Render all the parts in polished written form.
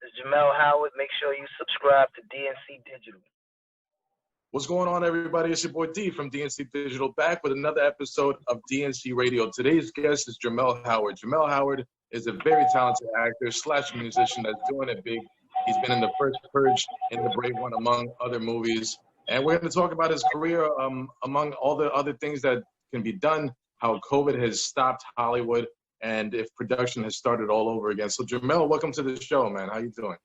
is Jermel Howard. Make sure you subscribe to DNC Digital. What's going on, everybody? It's your boy D from DNC Digital, back with another episode of DNC Radio. Today's guest is Jermel Howard. Jermel Howard is a very talented actor / musician that's doing it big. He's been in the first Purge and the Brave One, among other movies. And we're going to talk about his career, among all the other things that can be done, how COVID has stopped Hollywood, and if production has started all over again. So, Jermel, welcome to the show, man. How you doing?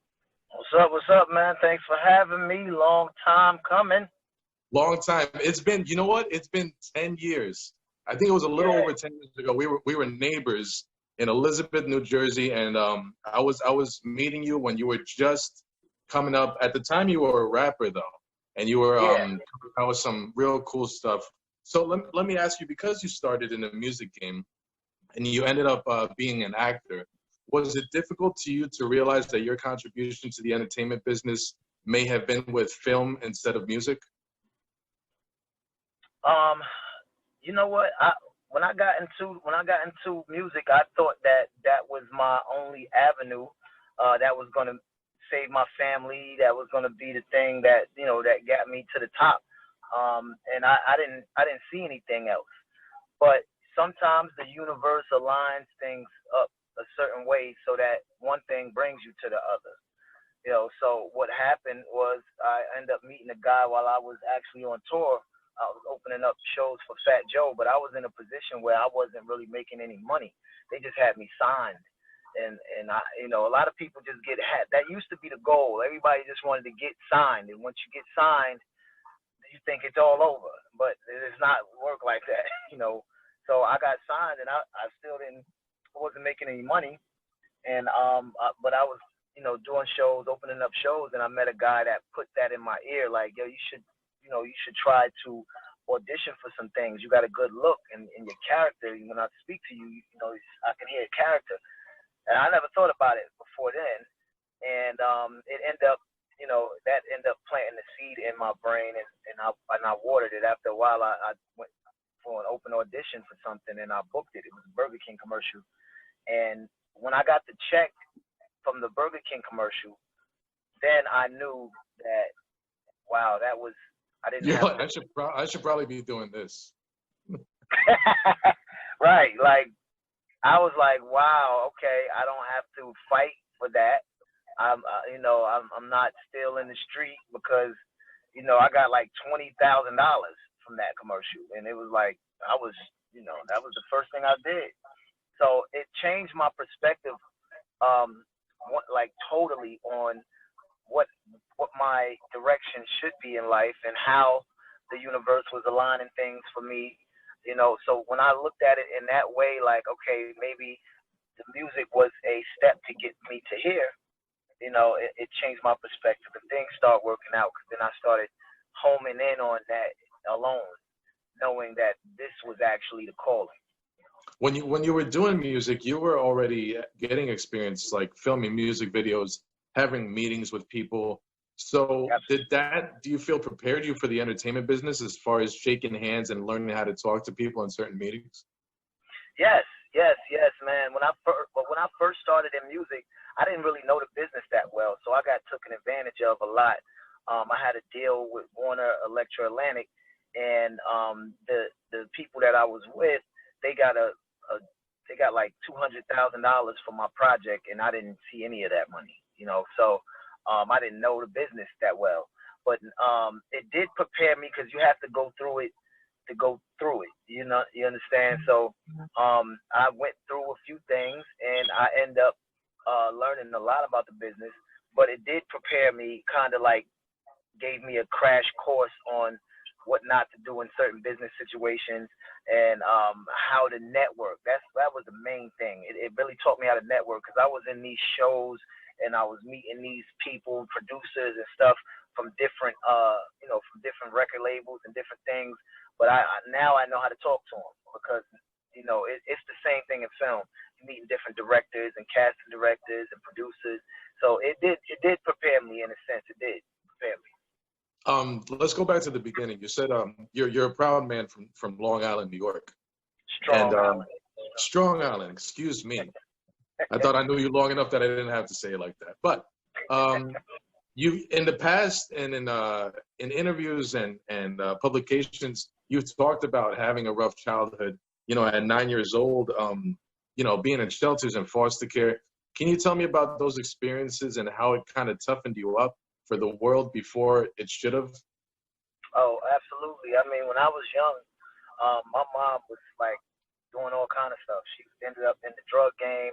What's up, man? Thanks for having me. Long time coming. Long time. It's been, you know what? It's been 10 years. I think it was a little over 10 years ago. We were neighbors in Elizabeth, New Jersey, and I was meeting you when you were just coming up. At the time, you were a rapper, though, and you were coming out with some real cool stuff. So let me ask you, because you started in the music game and you ended up being an actor, was it difficult to you to realize that your contribution to the entertainment business may have been with film instead of music? You know what? When I got into music, I thought that was my only avenue. That was gonna save my family. That was gonna be the thing that that got me to the top. And I didn't see anything else. But sometimes the universe aligns things up a certain way so that one thing brings you to the other. So what happened was I ended up meeting a guy while I was actually on tour. I was opening up shows for Fat Joe, but I was in a position where I wasn't really making any money. They just had me signed. And I, a lot of people just that used to be the goal. Everybody just wanted to get signed. And once you get signed, you think it's all over, but it's not work like that, So I got signed, and I still wasn't making any money, and but I was, doing shows, opening up shows, and I met a guy that put that in my ear, like, yo, you should try to audition for some things. You got a good look in your character. When I speak to you, I can hear a character, and I never thought about it before then, and it ended up. That ended up planting the seed in my brain, and I watered it. After a while, I went for an open audition for something, and I booked it. It was a Burger King commercial. And when I got the check from the Burger King commercial, then I knew that, wow, that was, I didn't have I should probably be doing this. Right. Like, I was like, wow, okay, I don't have to fight for that. I'm not still in the street because, I got like $20,000 from that commercial, and it was like that was the first thing I did. So it changed my perspective, totally on what my direction should be in life and how the universe was aligning things for me. So when I looked at it in that way, like, okay, maybe the music was a step to get me to here. It changed my perspective, and things start working out, because then I started homing in on that alone, knowing that this was actually the calling. When you were doing music, you were already getting experience, like filming music videos, having meetings with people. So do you feel prepared you for the entertainment business as far as shaking hands and learning how to talk to people in certain meetings? Yes, man. When I first started in music, I didn't really know the business that well, so I got taken advantage of a lot. I had a deal with Warner Electro Atlantic, and the people that I was with, they got like $200,000 for my project, and I didn't see any of that money, So I didn't know the business that well, but it did prepare me, because you have to go through it to go through it. You understand? So I went through a few things, and I end up learning a lot about the business, but it did prepare me, kind of like gave me a crash course on what not to do in certain business situations, and how to network. That was the main thing. It really taught me how to network, because I was in these shows and I was meeting these people, producers and stuff from different from different record labels and different things. But now I know how to talk to them, because it's the same thing in film. You're meeting different directors and casting directors and producers. So it did prepare me in a sense. It did prepare me. Let's go back to the beginning. You said you're a proud man from Long Island, New York. Strong Island. Excuse me. I thought I knew you long enough that I didn't have to say it like that. But You in the past and in interviews and publications, you've talked about having a rough childhood. You know, at 9 years old, you know, being in shelters and foster care. Can you tell me about those experiences and how it kind of toughened you up for the world before it should have? Oh, absolutely. I mean, when I was young, my mom was like doing all kind of stuff. She ended up in the drug game,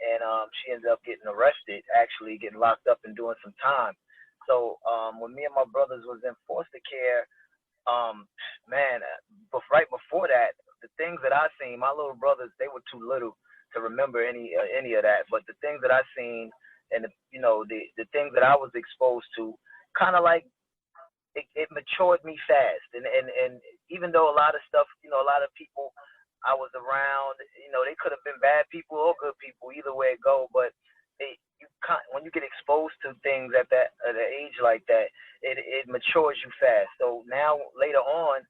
and she ended up getting arrested, actually getting locked up and doing some time. So when me and my brothers was in foster care, man, but right before that, the things that I seen, my little brothers, they were too little to remember any of that. But the things that I seen, and the things that I was exposed to, kind of like it matured me fast. And even though a lot of stuff, a lot of people I was around, they could have been bad people or good people, either way it go. But when you get exposed to things at an age like that, it matures you fast. So now later on,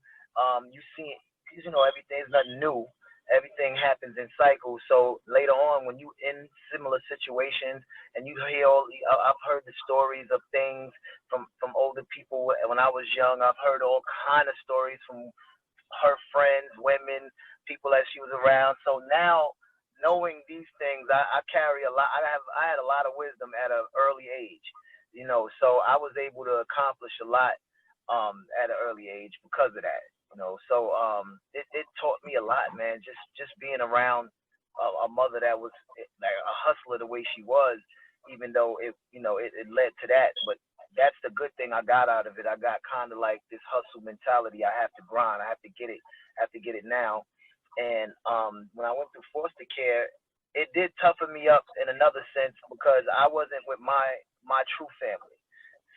you see, because everything's nothing new. Everything happens in cycles. So later on, when you in similar situations and you hear I've heard the stories of things from older people. When I was young, I've heard all kind of stories from her friends, women, people that she was around. So now, knowing these things, I carry a lot. I had a lot of wisdom at an early age, so I was able to accomplish a lot at an early age because of that. So it taught me a lot, man. Just being around a mother that was like a hustler the way she was, even though it led to that. But that's the good thing I got out of it. I got kind of like this hustle mentality. I have to grind. I have to get it. I have to get it now. And when I went through foster care, it did toughen me up in another sense because I wasn't with my true family.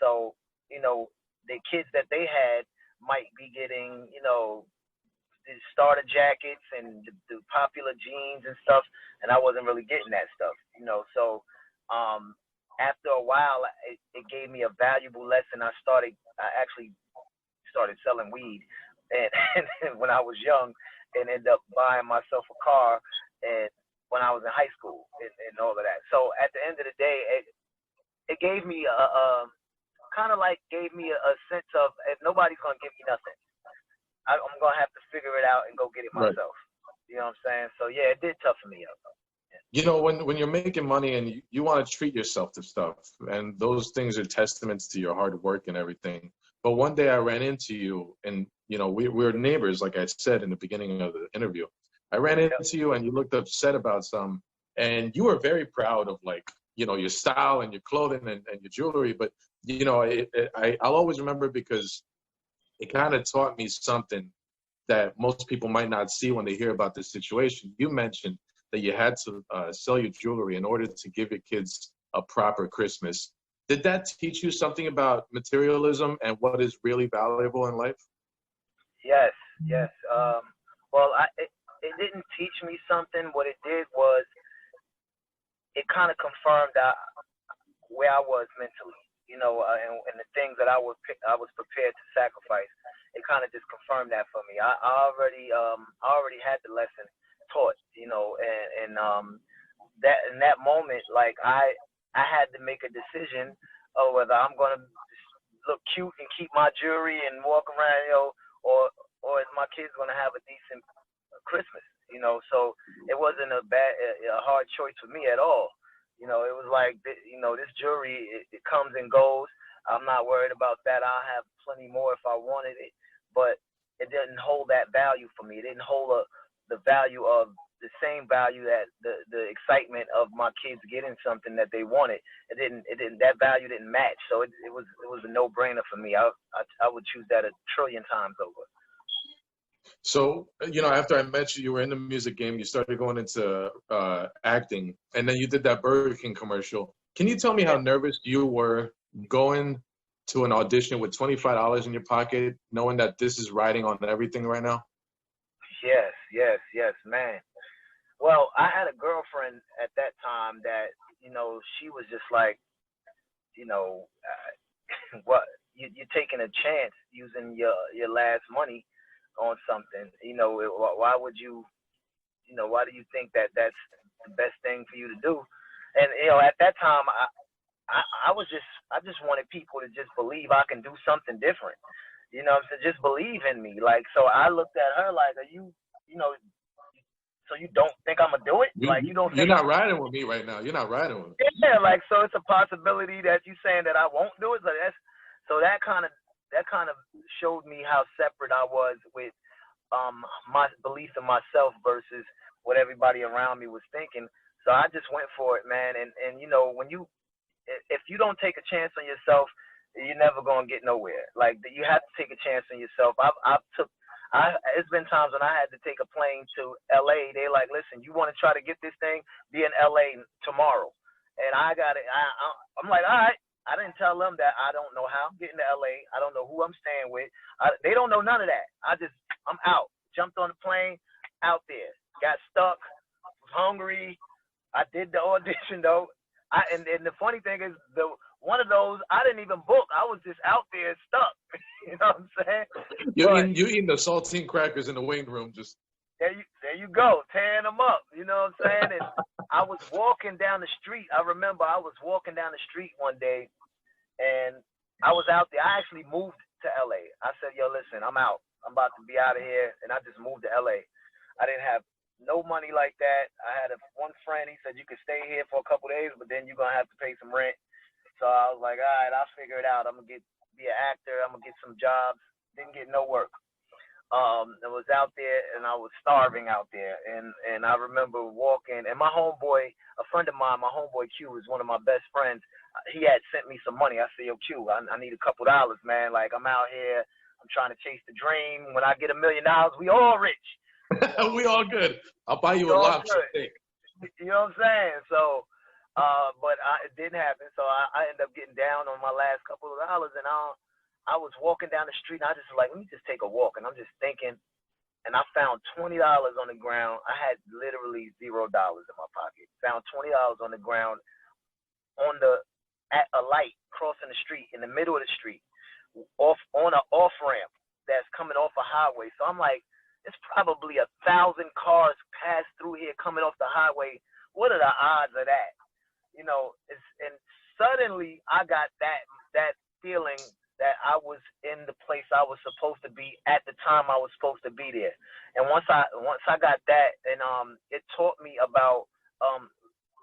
So the kids that they had might be getting, the starter jackets and the popular jeans and stuff, and I wasn't really getting that stuff, So after a while, it gave me a valuable lesson. I actually started selling weed, and when I was young, and ended up buying myself a car, and when I was in high school and all of that. So at the end of the day, it gave me gave me a sense of, if nobody's gonna give me nothing, I'm gonna have to figure it out and go get it myself. Right. You know what I'm saying? So yeah, it did toughen me up. Yeah. When you're making money and you want to treat yourself to stuff, and those things are testaments to your hard work and everything. But one day I ran into you, and we were neighbors, like I said in the beginning of the interview. I ran into you, and you looked upset about some, and you were very proud of your style and your clothing and your jewelry. But I'll always remember because it kind of taught me something that most people might not see when they hear about this situation. You mentioned that you had to sell your jewelry in order to give your kids a proper Christmas. Did that teach you something about materialism and what is really valuable in life? Yes. Well, it didn't teach me something. What it did was it kind of confirmed where I was mentally, and the things that I was prepared to sacrifice. It kind of just confirmed that for me. I already had the lesson taught, and that in that moment, like I had to make a decision of whether I'm gonna look cute and keep my jewelry and walk around, or is my kids gonna have a decent Christmas? So it wasn't a hard choice for me at all. It was like, this jewelry, it comes and goes. I'm not worried about that. I'll have plenty more if I wanted it, but it didn't hold that value for me. It didn't hold the value of the same value that the excitement of my kids getting something that they wanted. It didn't. That value didn't match. So it was a no-brainer for me. I would choose that 1 trillion times over. So, after I met you, you were in the music game, you started going into acting, and then you did that Burger King commercial. Can you tell me how nervous you were going to an audition with $25 in your pocket, knowing that this is riding on everything right now? Yes, man. Well, I had a girlfriend at that time that, she was just like, what, you're taking a chance using your last money on something. Why would you, why do you think that that's the best thing for you to do? And, at that time, I I just wanted people to just believe I can do something different. You know, to just believe in me. Like, so I looked at her like, are you, you know, so you don't think I'm gonna do it? Like, you don't think you're not riding with me right now. You're not riding with me. Yeah, like, so it's a possibility that you saying that I won't do it. So that kind of showed me how separate I was with my belief in myself versus what everybody around me was thinking. So I just went for it, man. And you know, if you don't take a chance on yourself, you're never gonna get nowhere. Like, you have to take a chance on yourself. It's been times when I had to take a plane to LA. They're like, listen, you want to try to get this thing? Be in LA tomorrow. And I got it. I'm like, all right. I didn't tell them that I don't know how I'm getting to LA. I don't know who I'm staying with. They don't know none of that. I'm out. Jumped on the plane, out there. Got stuck. Was hungry. I did the audition though. And the funny thing is, one of those I didn't even book. I was just out there stuck. You know what I'm saying? You eating the saltine crackers in the wing room, just there you go, tearing them up. You know what I'm saying? And I was walking down the street. I remember I was walking down the street one day, and I was out there. I actually moved to LA. I said, yo, listen, I'm out. I'm about to be out of here, and I just moved to LA. I didn't have no money like that. I had one friend. He said, you could stay here for a couple of days, but then you're gonna have to pay some rent. So I was like, all right, I'll figure it out. I'm gonna be an actor. I'm gonna get some jobs. Didn't get no work. I was out there and I was starving out there. And I remember walking, and my homeboy, a friend of mine, my homeboy Q is one of my best friends. He had sent me some money. I said, yo, Q, I need a couple dollars, man. Like, I'm out here. I'm trying to chase the dream. When I get $1 million, we all rich. We all good. I'll buy you a lobster steak. You know what I'm saying? So, but it didn't happen. So I ended up getting down on my last couple of dollars, and I was walking down the street, and I just was like, let me just take a walk. And I'm just thinking, and I found $20 on the ground. I had literally $0 in my pocket. Found $20 on the ground at a light crossing the street, in the middle of the street, on an off-ramp that's coming off a highway. So I'm like, it's probably 1,000 cars pass through here coming off the highway. What are the odds of that? You know, and suddenly I got that feeling that I was in the place I was supposed to be at the time I was supposed to be there. And once I got that, and it taught me about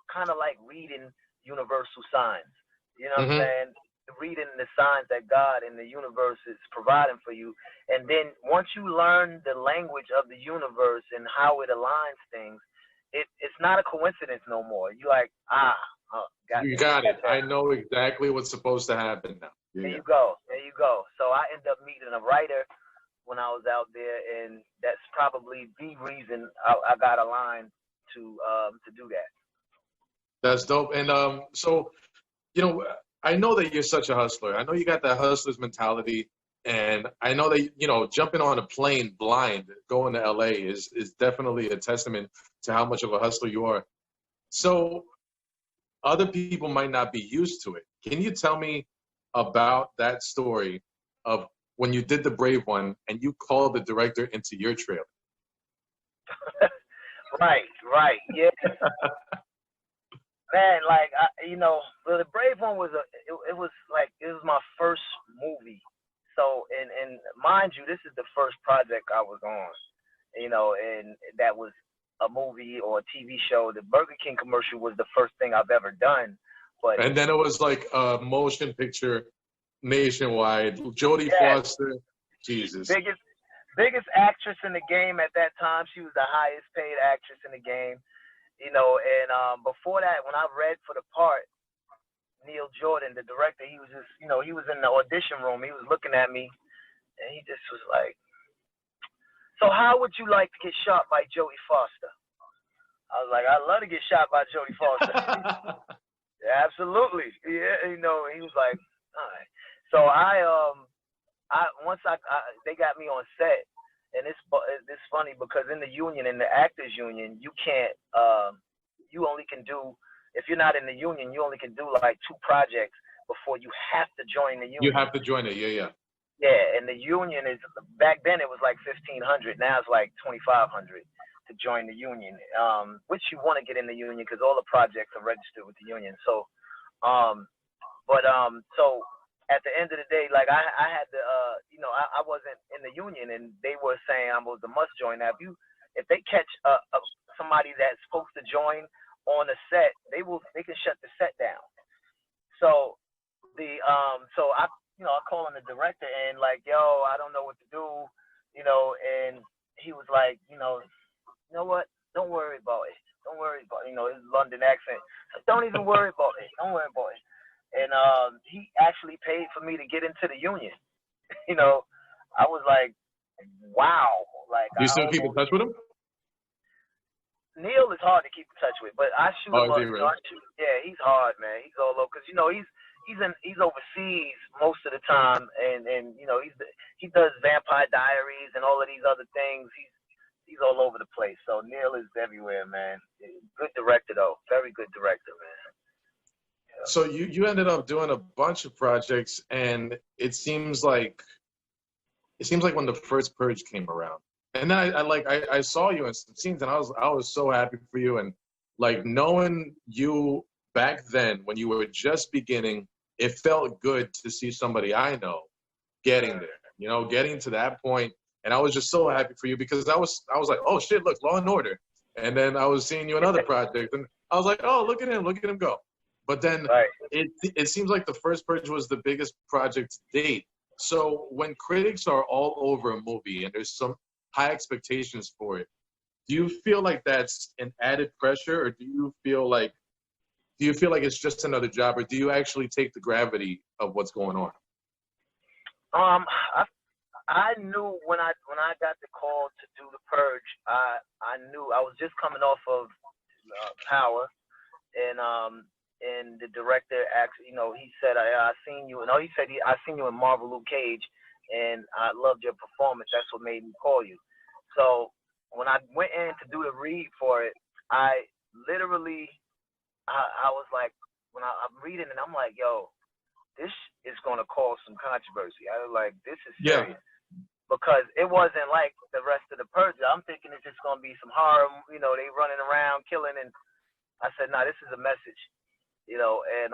kind of like reading universal signs. You know what I'm saying? Reading the signs that God and the universe is providing for you. And then once you learn the language of the universe and how it aligns things, it's not a coincidence no more. You like, you got it. I know exactly what's supposed to happen now. Yeah. There you go. So I ended up meeting a writer when I was out there, and that's probably the reason I got aligned to do that. That's dope. And so, you know, I know that you're such a hustler. I know you got that hustler's mentality, and I know that, you know, jumping on a plane blind going to LA is definitely a testament to how much of a hustler you are. So other people might not be used to it. Can you tell me about that story of when you did the Brave one and you called the director into your trailer? Right, yeah. Man, like, you know, the Brave one was it was my first movie. So, and mind you, this is the first project I was on, you know, and that was a movie or a TV show. The Burger King commercial was the first thing I've ever done. And then it was like a motion picture nationwide. Jodie Foster, Jesus. Biggest actress in the game at that time. She was the highest paid actress in the game. You know, and before that, when I read for the part, Neil Jordan, the director, he was just, you know, he was in the audition room. He was looking at me, and he just was like, so how would you like to get shot by Jodie Foster? I was like, I'd love to get shot by Jodie Foster. Yeah, absolutely. Yeah, you know, he was like, all right. So once they got me on set, and it's funny because in the union, in the actors union, you can't, you only can do, if you're not in the union, you only can do like 2 projects before you have to join the union. You have to join it, yeah. Yeah, and the union is, back then it was like 1,500, now it's like 2,500 to join the union, which you want to get in the union because all the projects are registered with the union. So, But so at the end of the day, like I had to, I wasn't in the union, and they were saying I was a must join. Now, if they catch somebody that's supposed to join on a set, they can shut the set down. So so I call on the director and like, yo, I don't know what to do, and he was like, you know what? Don't worry about it. Don't worry about it. His London accent. So don't even worry about it. Don't worry about it. And he actually paid for me to get into the union. I was like, wow. Like, Do you still keep in touch with him? Neil is hard to keep in touch with, but I shoot him up. Really? Yeah, he's hard, man. He's all over because he's overseas most of the time, and he does Vampire Diaries and all of these other things. He's all over the place. So Neil is everywhere, man. Good director though, very good director, man. Yeah. So you ended up doing a bunch of projects, and it seems like when the first Purge came around, and then I saw you in some scenes, and I was so happy for you, and like knowing you back then when you were just beginning, it felt good to see somebody I know getting there, getting to that point. And I was just so happy for you because I was like, oh shit, look, Law and Order. And then I was seeing you in other projects, and I was like, oh, look at him go. But then it seems like the first Purge was the biggest project to date. So when critics are all over a movie and there's some high expectations for it, do you feel like that's an added pressure, or do you feel like it's just another job, or do you actually take the gravity of what's going on? I knew when I got the call to do the Purge, I knew I was just coming off of Power, and the director actually, he said, I seen you, and he said I seen you in Marvel Luke Cage, and I loved your performance. That's what made me call you. So when I went in to do the read for it, I literally, I was like, when I'm reading it, I'm like, yo, this is gonna cause some controversy. I was like, this is serious. Yeah. Because it wasn't like the rest of the Purge. I'm thinking it's just gonna be some horror, they running around killing, and I said, nah, this is a message, and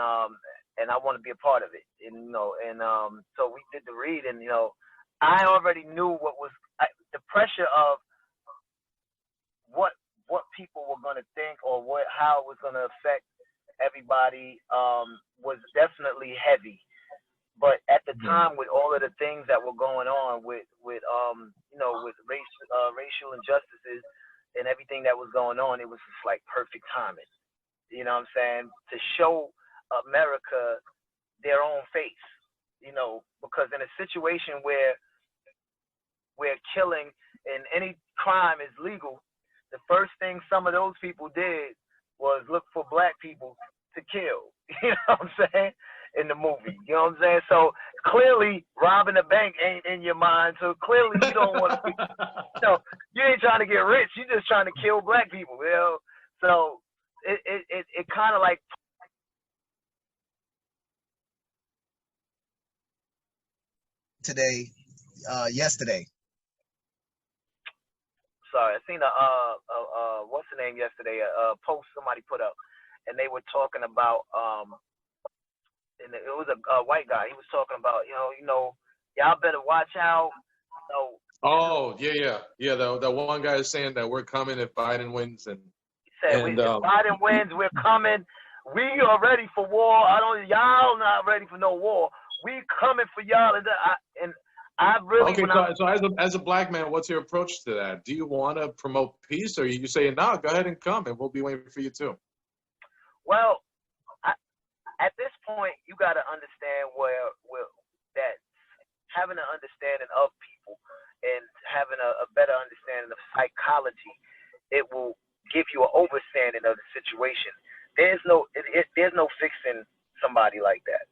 I want to be a part of it, and so we did the read, and I already knew what was the pressure of what people were gonna think or how it was gonna affect everybody was definitely heavy. But at the time, with all of the things that were going on with racial injustices and everything that was going on, it was just like perfect timing. You know what I'm saying? To show America their own face, because in a situation where killing and any crime is legal, the first thing some of those people did was look for black people to kill. You know what I'm saying? In the movie, you know what I'm saying? So clearly, robbing a bank ain't in your mind. So clearly, you don't want to. You ain't trying to get rich. You're just trying to kill black people. So it kind of like yesterday. Sorry, I seen what's the name yesterday? A post somebody put up, and they were talking about and it was a white guy. He was talking about, y'all better watch out. Oh, yeah. The one guy is saying that we're coming if Biden wins, and he said, if Biden wins, we're coming. We are ready for war. Y'all not ready for no war. We coming for y'all. And I really. Okay, so as a black man, what's your approach to that? Do you want to promote peace, or are you saying, no, go ahead and come, and we'll be waiting for you too? Well, at this point, you got to understand where that having an understanding of people and having a better understanding of psychology, it will give you an understanding of the situation. There's no fixing somebody like that.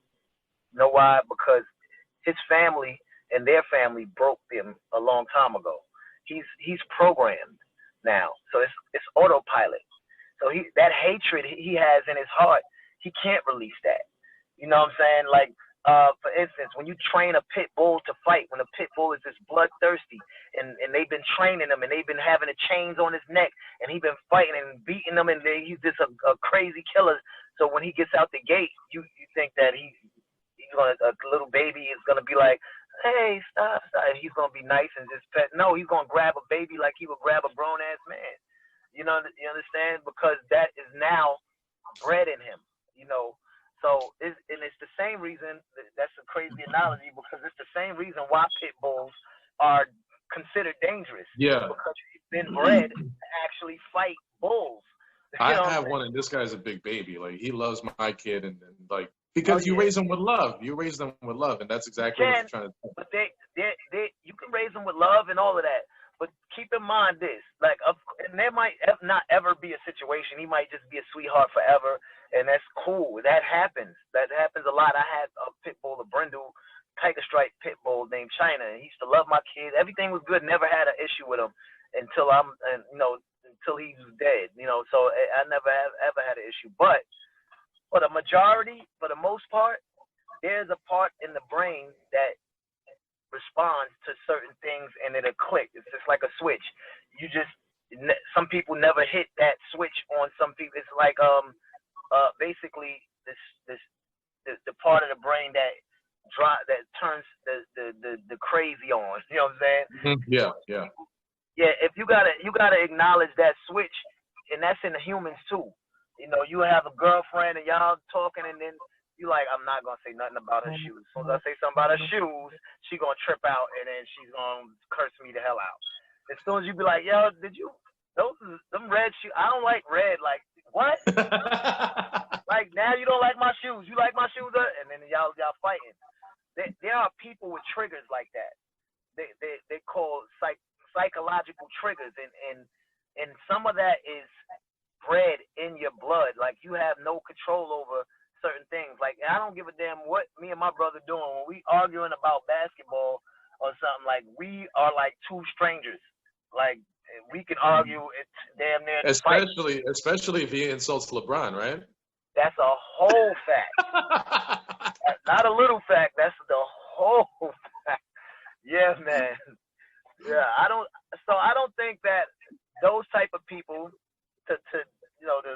You know why? Because his family and their family broke him a long time ago. He's programmed now, so it's autopilot. So that hatred he has in his heart, he can't release that. You know what I'm saying? Like, for instance, when you train a pit bull to fight, when a pit bull is just bloodthirsty, and they've been training him, and they've been having the chains on his neck, and he's been fighting and beating them, and he's just a crazy killer. So when he gets out the gate, you think that a little baby is gonna be like, hey, stop. And he's gonna be nice and just pet. No, he's gonna grab a baby like he would grab a grown ass man. You understand? Because that is now bred in him. So it's the same reason. That's a crazy analogy because it's the same reason why pit bulls are considered dangerous. Yeah. Because he's been bred to actually fight bulls. I have one, and this guy's a big baby. Like, he loves my kid, and like, because you raise them with love. You raise them with love, and that's exactly what you're trying to do. But you can raise them with love and all of that. But keep in mind this, like, and there might not ever be a situation. He might just be a sweetheart forever, and that's cool. That happens. That happens a lot. I had a pit bull, a brindle, tiger stripe pit bull named China, and he used to love my kid. Everything was good. Never had an issue with him until until he was dead. So I never ever had an issue. But for the most part, there's a part in the brain that responds to certain things and it'll click. It's just like a switch. Some people never hit that switch on some people. It's like basically the part of the brain that turns the crazy on. You know what I'm saying? Mm-hmm. Yeah. Yeah, if you gotta acknowledge that switch, and that's in the humans too. You have a girlfriend and y'all talking, and then you like, I'm not gonna say nothing about her shoes. As soon as I say something about her shoes, she gonna trip out, and then she's gonna curse me the hell out. As soon as you be like, yo, them red shoes? I don't like red. Like, what? Like, now you don't like my shoes? You like my shoes? And then y'all fighting. There are people with triggers like that. They call psychological triggers, and some of that is bred in your blood. Like, you have no control over certain things. Like, I don't give a damn what me and my brother doing when we arguing about basketball or something. Like, we are like two strangers. Like, we can argue. It's damn near especially if he insults LeBron, right? That's a whole fact. Not a little fact. That's the whole fact. Yeah, man. Yeah, I don't think that those type of people to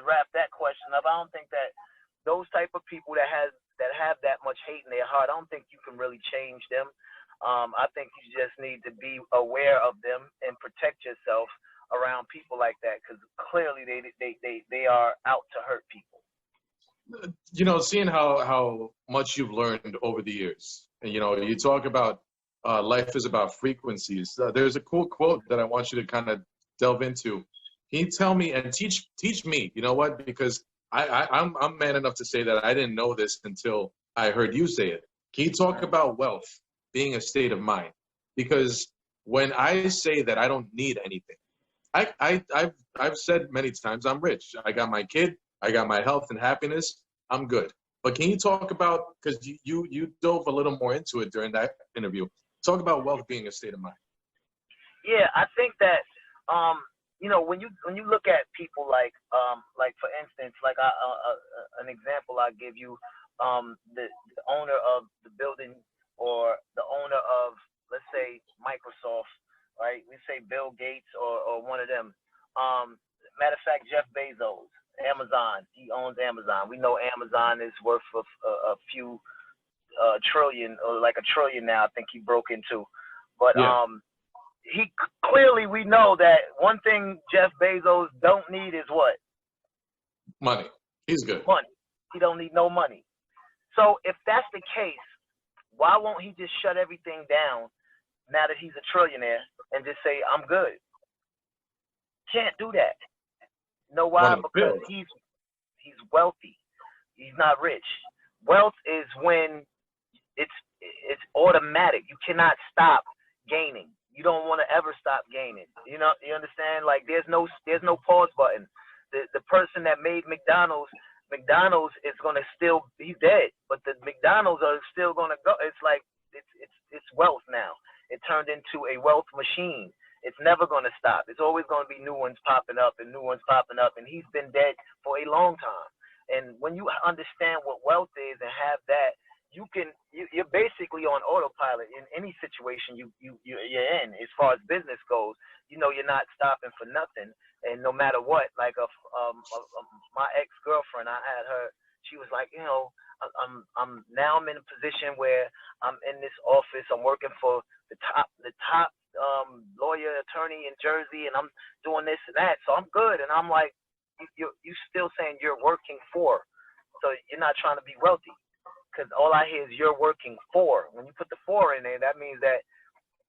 wrap that question up. I don't think that those type of people that have that much hate in their heart, I don't think you can really change them. I think you just need to be aware of them and protect yourself around people like that, because clearly they are out to hurt people. Seeing how much you've learned over the years, and you talk about life is about frequencies. There's a cool quote that I want you to kind of delve into. Can you tell me and teach me? You know what? Because I'm man enough to say that I didn't know this until I heard you say it. Can you talk about wealth being a state of mind? Because when I say that I don't need anything, I've said many times I'm rich. I got my kid, I got my health and happiness, I'm good. But can you talk about, because you dove a little more into it during that interview, talk about wealth being a state of mind. Yeah, I think that when you look at people like for instance, like an example I give you, the owner of the building or the owner of, let's say, Microsoft, right? We say Bill Gates or one of them. Matter of fact, Jeff Bezos, Amazon, he owns Amazon. We know Amazon is worth a few trillion, or like $1 trillion now. I think he broke into, but yeah. He clearly, we know that one thing Jeff Bezos don't need is what? Money. He's good. Money. He don't need no money. So if that's the case, why won't he just shut everything down now that he's a trillionaire and just say, I'm good? Can't do that. You know why? Because he's wealthy. He's not rich. Wealth is when it's automatic. You cannot stop gaining. You don't want to ever stop gaining. You understand? Like, there's no pause button. The person that made McDonald's is gonna he's dead, but the McDonald's are still gonna go. It's like it's wealth now. It turned into a wealth machine. It's never gonna stop. It's always gonna be new ones popping up and new ones popping up. And he's been dead for a long time. And when you understand what wealth is and have that, you're basically on autopilot in any situation you're in. As far as business goes, you're not stopping for nothing. And no matter what, like my ex-girlfriend, I had her, she was like, I'm in a position where I'm in this office. I'm working for the top lawyer attorney in Jersey, and I'm doing this and that. So I'm good. And I'm like, you still saying you're working for, so you're not trying to be wealthy, because all I hear is you're working for. When you put the for in there, that means that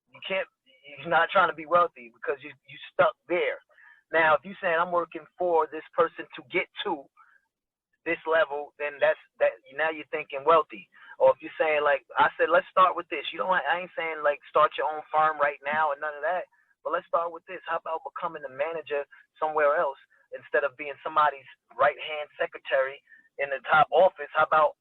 you're not trying to be wealthy, because you stuck there. Now, if you're saying I'm working for this person to get to this level, then that's now you're thinking wealthy. Or if you're saying, like I said, let's start with this. I ain't saying like start your own firm right now and none of that, but let's start with this. How about becoming a manager somewhere else instead of being somebody's right-hand secretary in the top office? How about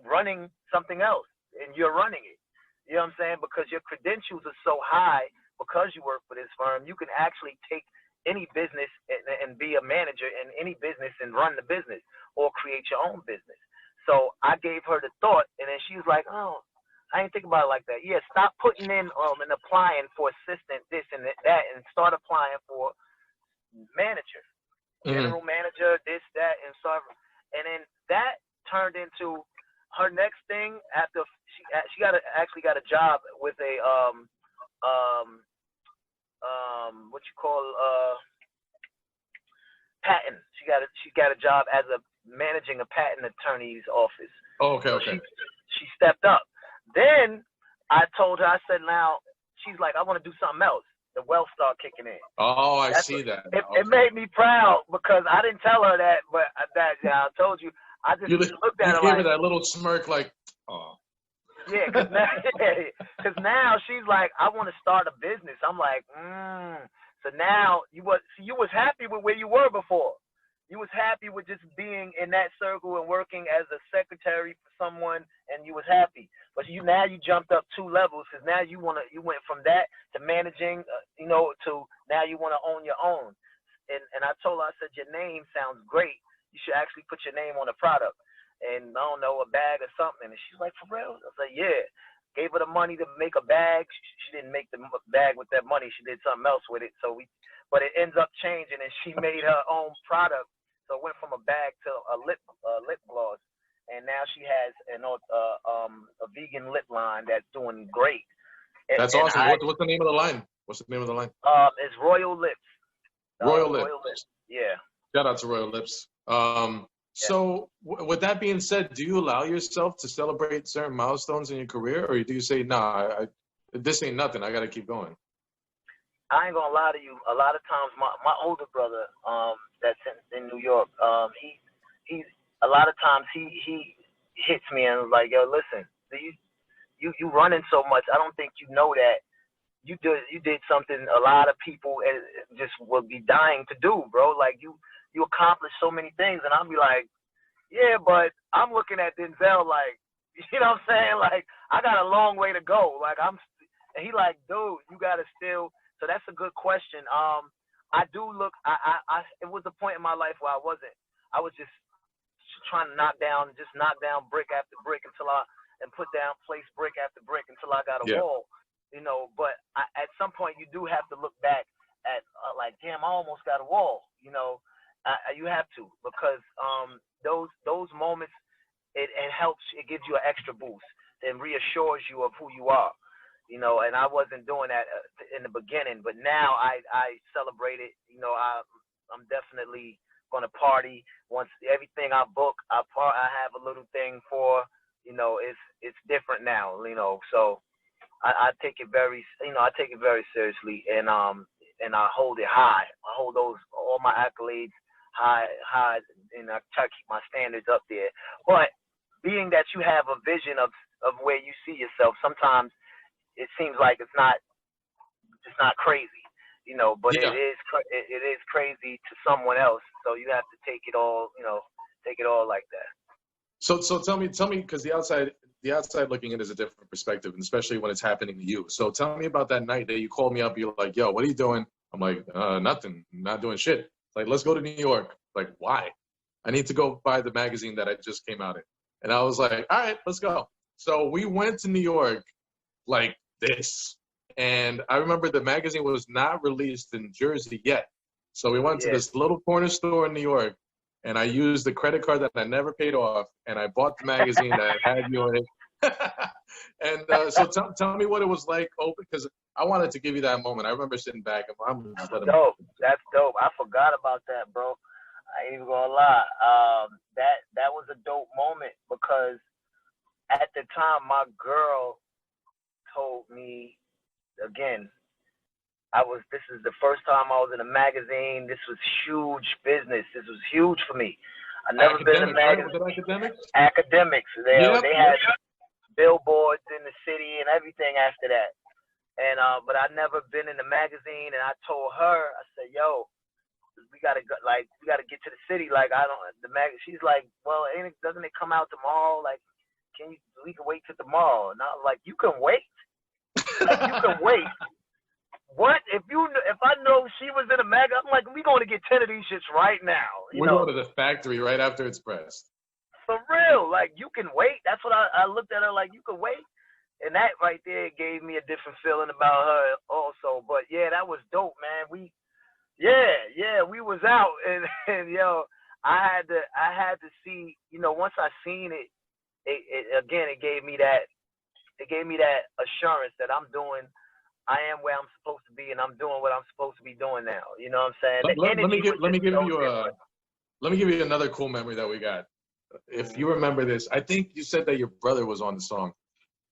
running something else and you're running it? You know what I'm saying? Because your credentials are so high because you work for this firm, you can actually take any business and be a manager in any business and run the business or create your own business. So I gave her the thought, and then she was like, oh, I didn't think about it like that. Yeah, stop putting in and applying for assistant, this and that, and start applying for manager, general manager, this, that, and so. And then that turned into her next thing after she actually got a job with a what you call patent. She got a job as a managing a patent attorney's office. Oh, okay, so okay. She stepped up. Then I told her, I said, now she's like, I want to do something else. The wealth started kicking in. Oh, I see that. It made me proud because I didn't tell her that, but I told you. I just looked at her gave like, her that little smirk, like, oh. Yeah, because now she's like, I want to start a business. I'm like, So now you was happy with where you were before. You was happy with just being in that circle and working as a secretary for someone, and you was happy. But now you jumped up 2 levels, because now you went from that to managing, to now you want to own your own. And I told her, I said, your name sounds great. You should actually put your name on a product. And I don't know, a bag or something. And she's like, for real? I was like, yeah. Gave her the money to make a bag. She didn't make the bag with that money. She did something else with it. But it ends up changing, and she made her own product. So it went from a bag to a lip gloss. And now she has a vegan lip line that's doing great. That's awesome. What's the name of the line? What's the name of the line? It's Royal Lips. Royal Lips. Yeah. Shout out to Royal Lips. So with that being said, do you allow yourself to celebrate certain milestones in your career, or do you say, nah, this ain't nothing, I got to keep going? I ain't going to lie to you. A lot of times my older brother that's in New York, he a lot of times he hits me and is like, yo, listen, you running so much, I don't think you know that you did something a lot of people just would be dying to do, bro. Like you accomplished so many things, and I'll be like, yeah, but I'm looking at Denzel like, you know what I'm saying? Like, I got a long way to go. Like, and he like, dude, you got to still. So that's a good question. I do look. It was a point in my life where I was just trying to knock down brick after brick and place brick after brick until I got a wall. But at some point you do have to look back at like, damn, I almost got a wall. You have to, because those moments, it helps. It gives you an extra boost and reassures you of who you are. And I wasn't doing that in the beginning, but now I celebrate it. I'm definitely going to party once everything I book. I have a little thing for. It's different now. So I take it very seriously, and I hold it high. I hold all my accolades high, and I try to keep my standards up there. But being that you have a vision of where you see yourself, sometimes it seems like it's not crazy, but it is crazy to someone else. So you have to take it all like that. So tell me, because the outside looking in is a different perspective, and especially when it's happening to you. So tell me about that night that you called me up. You're like, yo, what are you doing? I'm like, nothing. I'm not doing shit. Like, let's go to New York. Like, why? I need to go buy the magazine that I just came out in. And I was like, all right, let's go. So we went to New York like this. And I remember the magazine was not released in Jersey yet. So we went to this little corner store in New York, and I used the credit card that I never paid off, and I bought the magazine that had you on it. And so tell me what it was like, because I wanted to give you that moment. I remember sitting back and I'm just letting dope. That's dope. I forgot about that, bro. I ain't even gonna lie. That was a dope moment because at the time my girl told me again. This is the first time I was in a magazine. This was huge business. This was huge for me. I never been in a magazine. Right? Was it Academics? Academics. They had billboards in the city and everything after that. And but I never been in a magazine. And I told her, I said, "Yo, we gotta go, we gotta get to the city. Like She's like, "Well, doesn't it come out tomorrow? Like, we can wait till tomorrow." And I was like, "You can wait? Like, you can wait." What if I know she was in a mag? I'm like, we going to get 10 of these shits right now. We're going to the factory right after it's pressed. For real, like you can wait. That's what I looked at her like, you can wait, and that right there gave me a different feeling about her also. But yeah, that was dope, man. We was out, and yo, I had to see. Once I seen it, it gave me that assurance that I am where I'm supposed to be, and I'm doing what I'm supposed to be doing now. You know what I'm saying? Let me give you another cool memory that we got. If you remember this, I think you said that your brother was on the song,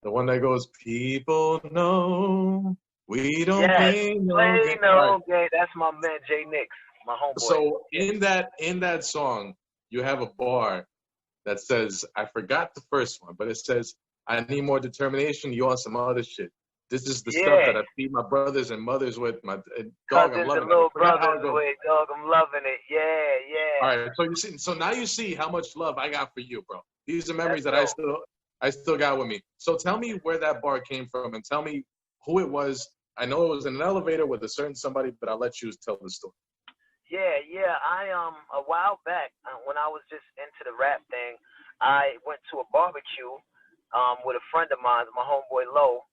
the one that goes, "People know we don't play no game." That's my man Jay Nix, my homeboy. So in that song, you have a bar that says, I forgot the first one, but it says, "I need more determination. You want some other shit. This is the stuff that I feed my brothers and mothers with. My dog, I'm loving it." Little brothers with, dog, I'm loving it. Yeah. All right, so now you see how much love I got for you, bro. These are memories that I still got with me. So tell me where that bar came from, and tell me who it was. I know it was in an elevator with a certain somebody, but I'll let you tell the story. Yeah. I a while back when I was just into the rap thing, I went to a barbecue with a friend of mine, my homeboy Low,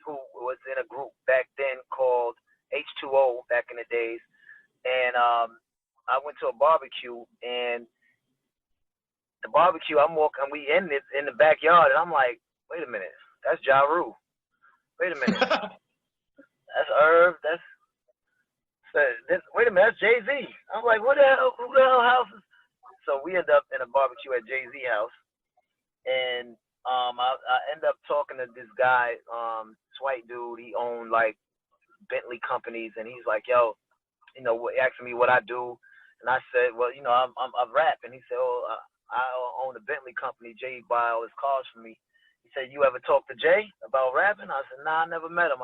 who was in a group back then called H2O back in the days. And I went to a barbecue, and the barbecue, I'm walking, we ended in the backyard, and I'm like, wait a minute, that's Ja Rule. Wait a minute. That's Irv. Wait a minute, that's Jay-Z. I'm like, who the hell house is? So we end up in a barbecue at Jay-Z house, and I end up talking to this guy, this white dude. He owned like Bentley companies, and he's like, "Yo, asking me what I do," and I said, "Well, I rap." And he said, "Oh, I own a Bentley company. Jay buy all his cars for me." He said, "You ever talk to Jay about rapping?" I said, "Nah, I never met him."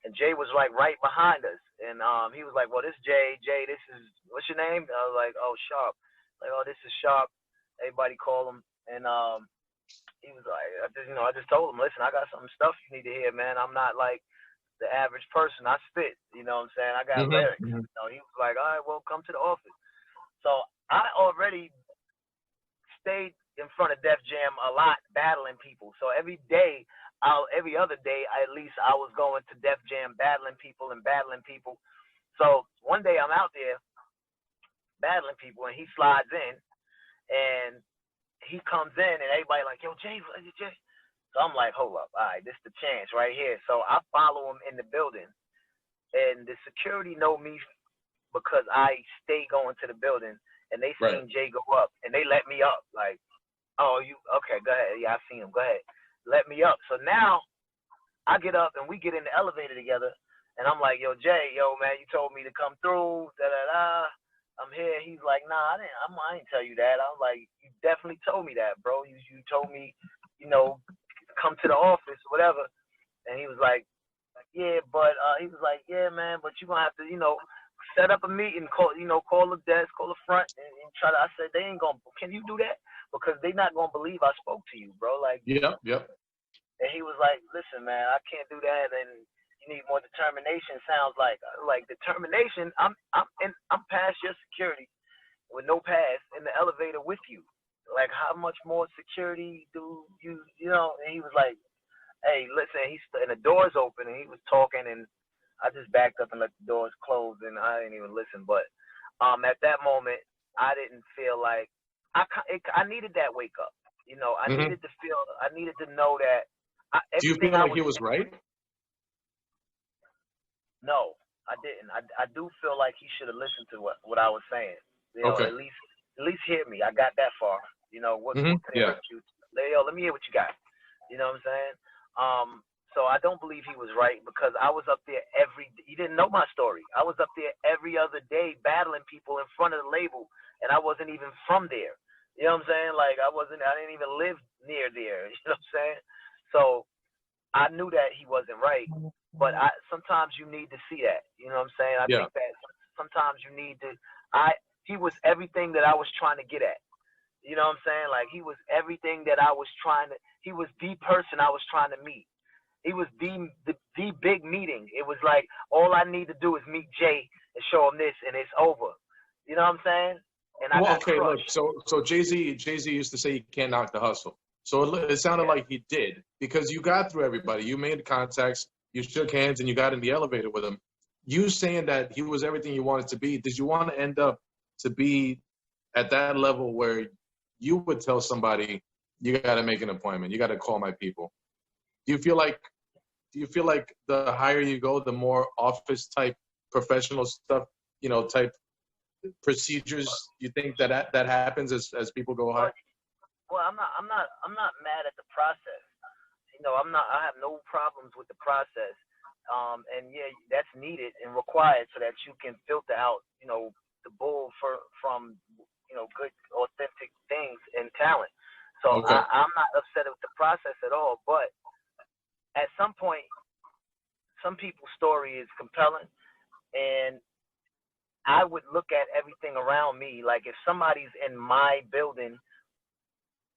And Jay was like right behind us, and he was like, "Well, this is Jay. Jay, this is what's your name?" I was like, "Oh, Sharp." Like, "Oh, this is Sharp." Everybody call him, and he was like, I just told him, "Listen, I got some stuff you need to hear, man. I'm not like the average person. I spit, you know what I'm saying? I got lyrics." Mm-hmm. He was like, "All right, well, come to the office." So I already stayed in front of Def Jam a lot, battling people. So every other day, at least I was going to Def Jam, battling people. So one day I'm out there battling people, and he slides in, and he comes in, and everybody like, "Yo, Jay." So I'm like, hold up, all right, this is the chance right here. So I follow him in the building, and the security know me because I stay going to the building, and they seen Jay go up, and they let me up. Like, "Oh, you okay? Go ahead. Yeah, I seen him. Go ahead, let me up." So now I get up, and we get in the elevator together, and I'm like, "Yo, Jay, man, you told me to come through. I'm here." He's like, "Nah, I didn't tell you that." I was like, "You definitely told me that, bro. You told me, come to the office or whatever." And he was like, "Yeah, but," he was like, "Yeah, man, but you're going to have to, set up a meeting, call the desk, call the front, and try to." I said, "They ain't going to, can you do that? Because they not going to believe I spoke to you, bro." Like, Yep. And he was like, "Listen, man, I can't do that. And you need more determination." Sounds like determination. I'm past your security with no pass in the elevator with you. Like, how much more security do you? And he was like, "Hey, listen." And the doors open, and he was talking, and I just backed up and let the doors close, and I didn't even listen. But at that moment, I didn't feel like I needed that wake up. You know, I needed to feel. I needed to know that. Do you feel like he was right? No, I didn't. I do feel like he should have listened to what I was saying. You know, Okay. at least hear me. I got that far. You know, what Yeah. yo, let me hear what you got. You know what I'm saying? So I don't believe he was right because I was up there he didn't know my story. I was up there every other day battling people in front of the label, and I wasn't even from there. You know what I'm saying? Like I didn't even live near there. You know what I'm saying? So I knew that he wasn't right, but sometimes you need to see that. You know what I'm saying? I think that sometimes you need to. He was everything that I was trying to get at. You know what I'm saying? Like he was everything that I was trying to. He was the person I was trying to meet. He was the big meeting. It was like all I need to do is meet Jay and show him this, and it's over. You know what I'm saying? And I got crushed. Look. So Jay-Z used to say he can't knock the hustle. So it sounded like he did because you got through everybody. You made contacts. You shook hands, and you got in the elevator with him. You saying that he was everything you wanted to be. Did you want to end up to be at that level where you would tell somebody, you got to make an appointment. You got to call my people. Do you feel like the higher you go, the more office type professional stuff, type procedures you think that happens as people go higher? Well, I'm not mad at the process. You know, I have no problems with the process. And yeah, that's needed and required so that you can filter out, the bull from good, authentic things and talent. So okay. I'm not upset with the process at all. But at some point, some people's story is compelling, and I would look at everything around me. Like if somebody's in my building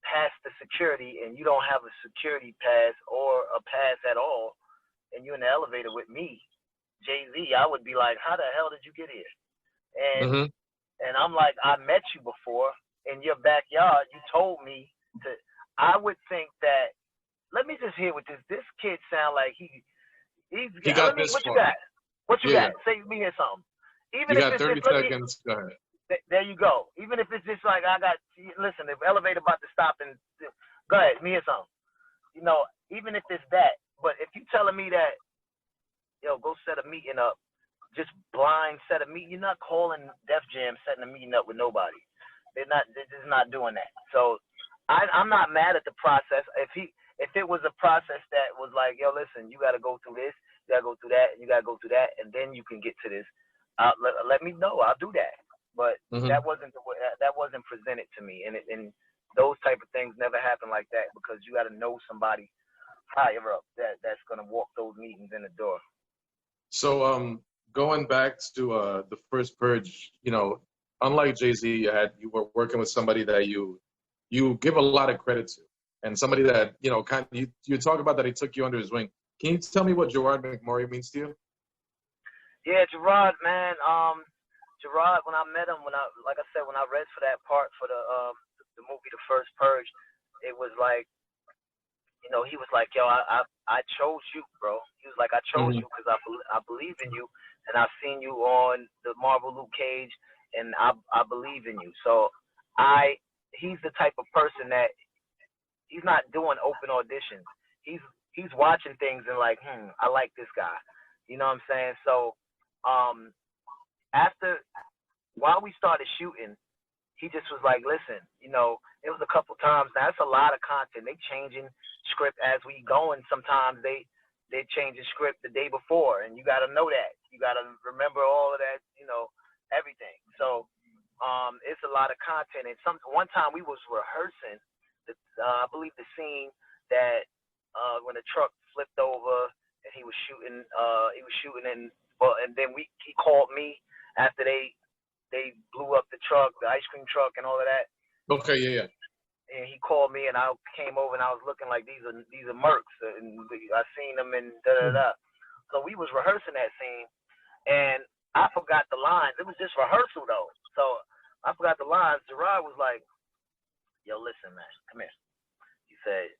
past the security and you don't have a security pass or a pass at all, and you're in the elevator with me, Jay-Z, I would be like, how the hell did you get here? And I'm like, I met you before in your backyard. You told me to. I would think that. Let me just hear what this kid sound like. He got this what far. You got? What you got? Say me here something. Even you if got 30 seconds. Go ahead. There you go. Even if it's just like listen, the elevator about to stop and go ahead, me or something. You know, even if it's that. But if you telling me that, go set a meeting up, just blind set a meeting, you're not calling Def Jam setting a meeting up with nobody. They're just not doing that. So I'm not mad at the process. If it was a process that was like, yo, listen, you got to go through this, you got to go through that, and you got to go through that, and then you can get to this. Let me know. I'll do that. But that wasn't presented to me, and those type of things never happen like that because you got to know somebody higher up that's gonna walk those meetings in the door. So going back to the first Purge, unlike Jay-Z, you were working with somebody that you give a lot of credit to. And somebody that, you talk about that he took you under his wing. Can you tell me what Gerard Mcmurray means to you? Yeah, Gerard, man. Gerard, when I met him, when I read for that part for the movie The First Purge, it was like, he was like, yo, I chose you, bro. He was like, I chose you because I believe in you, and I've seen you on the Marvel Luke Cage, and I believe in you. So he's the type of person that he's not doing open auditions. He's watching things and like, I like this guy. You know what I'm saying? So while we started shooting, he just was like, listen, it was a couple times. Now, that's a lot of content. They changing script as we going. Sometimes they changing script the day before, and you got to know that. You got to remember all of that, everything. So it's a lot of content. And one time we was rehearsing, I believe the scene that when the truck flipped over and he was shooting, and then he called me after they blew up the truck, the ice cream truck, and all of that. Okay, yeah. And he called me, and I came over, and I was looking like these are mercs, and I seen them and da. So we was rehearsing that scene, and I forgot the lines. It was just rehearsal though, so I forgot the lines. Gerard was like, "Yo, listen, man, come here." He said,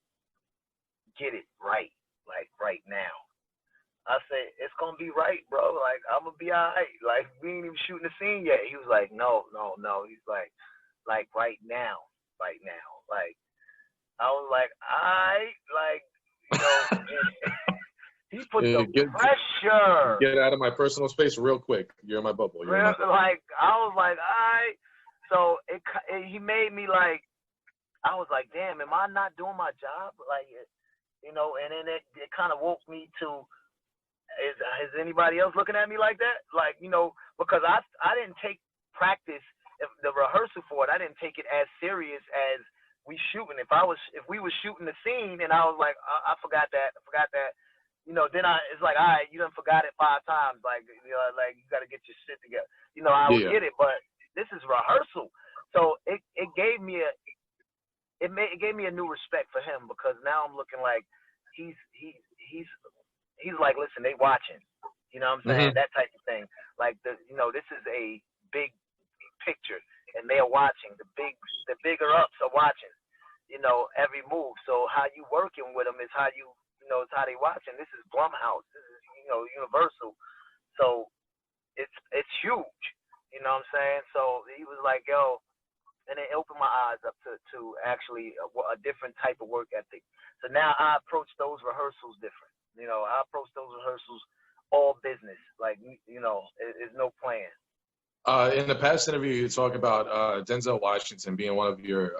"Get it right, like right now." I say, it's gonna be right, bro. Like, I'm gonna be all right. Like, we ain't even shooting the scene yet. He was like, no, no, no. He's like right now, right now. Like, I was like, all right, like, you know, he put the pressure. Get out of my personal space real quick. You're in my bubble. You're in my bubble. Like, I was like, all right. So he made me like, I was like, damn, am I not doing my job? Like, you know, and then it kind of woke me to, is anybody else looking at me like that? Like, you know, because I didn't take practice, the rehearsal for it, I didn't take it as serious as we shooting. If we were shooting the scene and I was like, I forgot that, you know, then it's like, all right, you done forgot it 5 times. Like, you know, like, you got to get your shit together. You know, I would get it, but this is rehearsal. So it gave me a new respect for him, because now I'm looking like he's like, listen, they watching. You know what I'm saying? That type of thing. Like, you know, this is a big picture, and they are watching. The bigger ups are watching, you know, every move. So how you working with them is how you know, it's how they watching. This is Blumhouse. This is, you know, Universal. So it's huge. You know what I'm saying? So he was like, yo, and it opened my eyes up to actually a different type of work ethic. So now I approach those rehearsals different. You know, I approach those rehearsals all business. Like, you know, there's no plan. In the past interview, you talk about Denzel Washington being one of your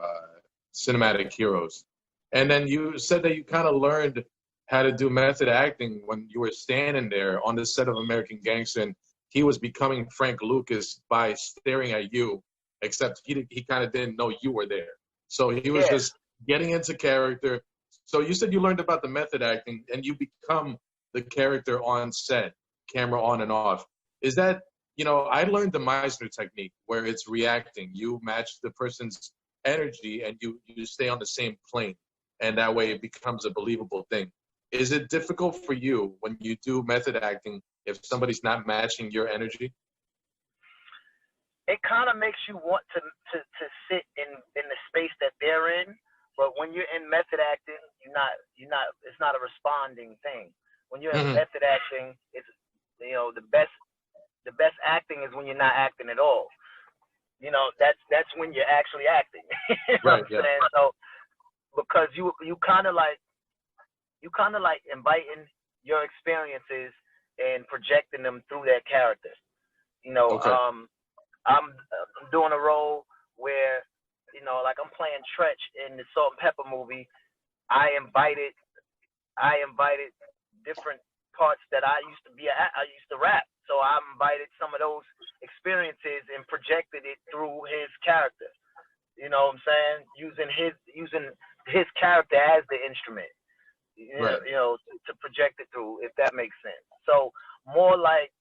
cinematic heroes. And then you said that you kind of learned how to do method acting when you were standing there on the set of American Gangster, and he was becoming Frank Lucas by staring at you, except he kind of didn't know you were there. So he was just getting into character. So you said you learned about the method acting, and you become the character on set, camera on and off. Is that, you know, I learned the Meisner technique, where it's reacting. You match the person's energy, and you stay on the same plane, and that way it becomes a believable thing. Is it difficult for you when you do method acting if somebody's not matching your energy? It kind of makes you want to sit in the space that they're in, but when you're in method acting, you're not. It's not a responding thing. When you're in method acting, it's, you know, the best acting is when you're not acting at all. You know, that's when you're actually acting. You know what I'm saying? So, because you kind of like inviting your experiences and projecting them through that character. You know, I'm doing a role where, you know, like I'm playing Tretch in the Salt and Pepper movie. I invited different parts that I used to rap. So I invited some of those experiences and projected it through his character. You know what I'm saying? Using his character as the instrument. You know, to project it through, if that makes sense. So more like,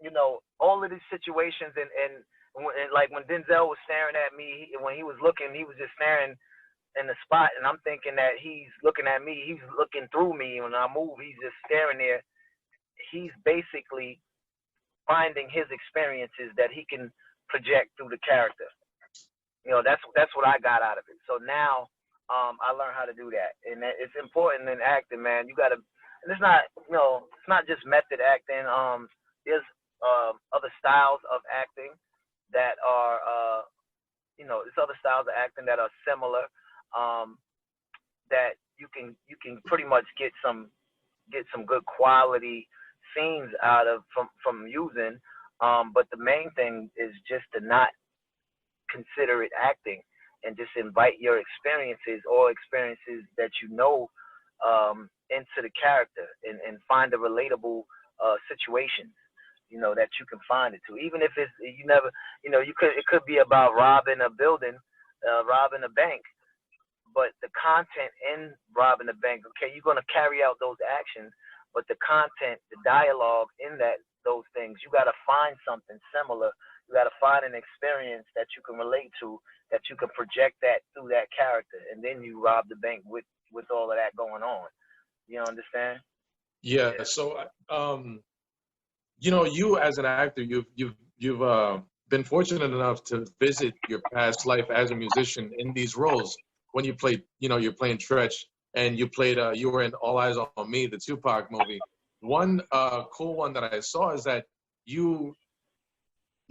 you know, all of these situations, and like when Denzel was staring at me, when he was looking, he was just staring in the spot, and I'm thinking that he's looking at me, he's looking through me. When I move, he's just staring there. He's basically finding his experiences that he can project through the character. You know, that's what I got out of it. So now, I learned how to do that, and it's important in acting, man. You gotta, and it's not, you know, it's not just method acting. There's other styles of acting that are, you know, there's other styles of acting that are similar, that you can pretty much get some good quality scenes out of from using. But the main thing is just to not consider it acting, and just invite your experiences or experiences that you know into the character, and find a relatable situations, you know, that you can find it to. Even if it's, you never, you know, it could be about robbing a building, robbing a bank, but the content in robbing a bank, okay, you're going to carry out those actions, but the content, the dialogue in those things, you got to find something similar. You got to find an experience that you can relate to, that you can project that through that character, and then you rob the bank with all of that going on. You understand? Yeah. So, you know, you as an actor, you've been fortunate enough to visit your past life as a musician in these roles. When you played, you know, you're playing Tretch, and you played, you were in All Eyes on Me, the Tupac movie. one cool one that I saw is that you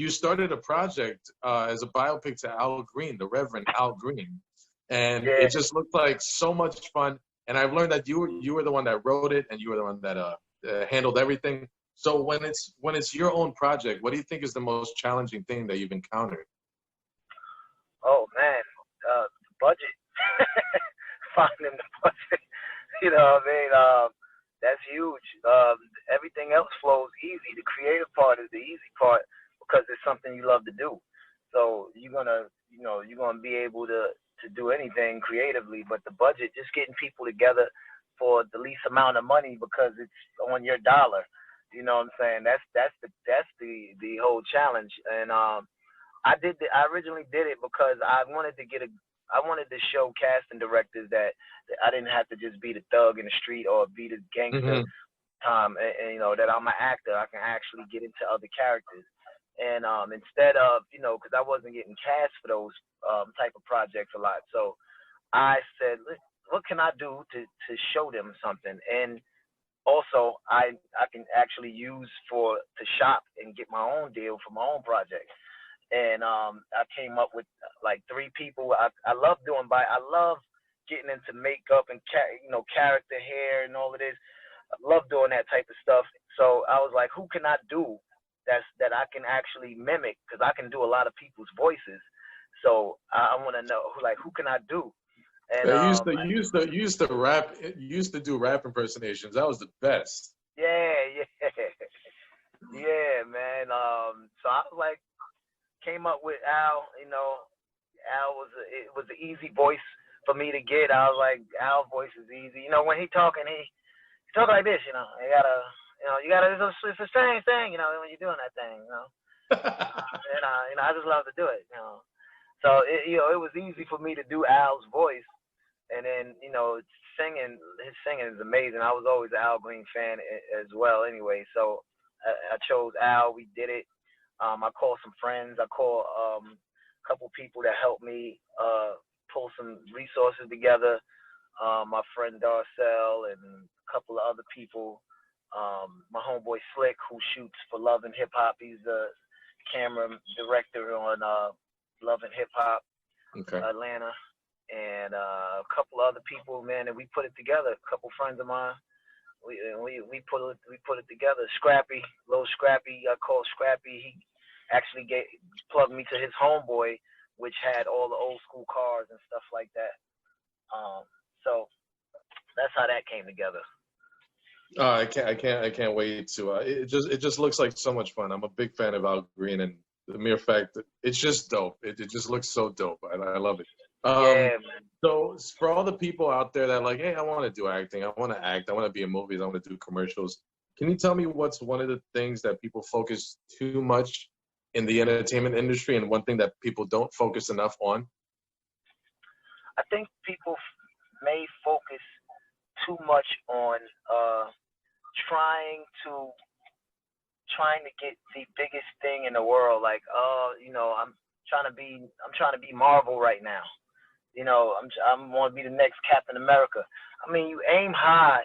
started a project as a biopic to Al Green, the Reverend Al Green, and Yeah. it just looked like so much fun. And I've learned that you were the one that wrote it, and you were the one that handled everything. So when it's your own project, what do you think is the most challenging thing that you've encountered? Oh man, budget. Finding the budget. You know what I mean? That's huge. Everything else flows easy. The creative part is the easy part because it's something you love to do. So you're gonna be able to do anything creatively, but the budget, just getting people together for the least amount of money because it's on your dollar. You know what I'm saying? That's the whole challenge. And I originally did it because I wanted to show casting directors that I didn't have to just be the thug in the street or be the gangster. And that I'm an actor. I can actually get into other characters. And instead of, because I wasn't getting cast for those type of projects a lot. So I said, what can I do to show them something? And also I can actually use to shop and get my own deal for my own project. And I came up with like 3 people. I love I love getting into makeup and character hair and all of this. I love doing that type of stuff. So I was like, who can I do that I can actually mimic? Because I can do a lot of people's voices. So I want to know who can I do? And you used to rap. You used to do rap impersonations. That was the best. Yeah, man. So I was like, came up with Al. Al it was an easy voice for me to get. I was like, Al's voice is easy. When he talking, he talk like this. You gotta. It's the same thing. When you're doing that thing. And I just love to do it. So it was easy for me to do Al's voice, and then singing. His singing is amazing. I was always an Al Green fan as well. Anyway, so I chose Al. We did it. I called some friends. I called a couple people that helped me pull some resources together. My friend Darcel and a couple of other people. My homeboy Slick, who shoots for Love and Hip Hop. He's the camera director on Love and Hip Hop, Atlanta, and a couple of other people, man. And we put it together. A couple friends of mine. We put it together. Scrappy, little Scrappy. I called Scrappy. He actually plugged me to his homeboy, which had all the old school cars and stuff like that. So that's how that came together. I can't wait to. It just looks like so much fun. I'm a big fan of Al Green, and the mere fact that it's just dope. It just looks so dope. I love it. Yeah, man. So for all the people out there that are like, hey, I want to do acting, I want to act, I want to be in movies, I want to do commercials. Can you tell me what's one of the things that people focus too much in the entertainment industry, and one thing that people don't focus enough on? I think people may focus too much on trying to get the biggest thing in the world. Like, I'm trying to be Marvel right now. I'm going to be the next Captain America. I mean, you aim high,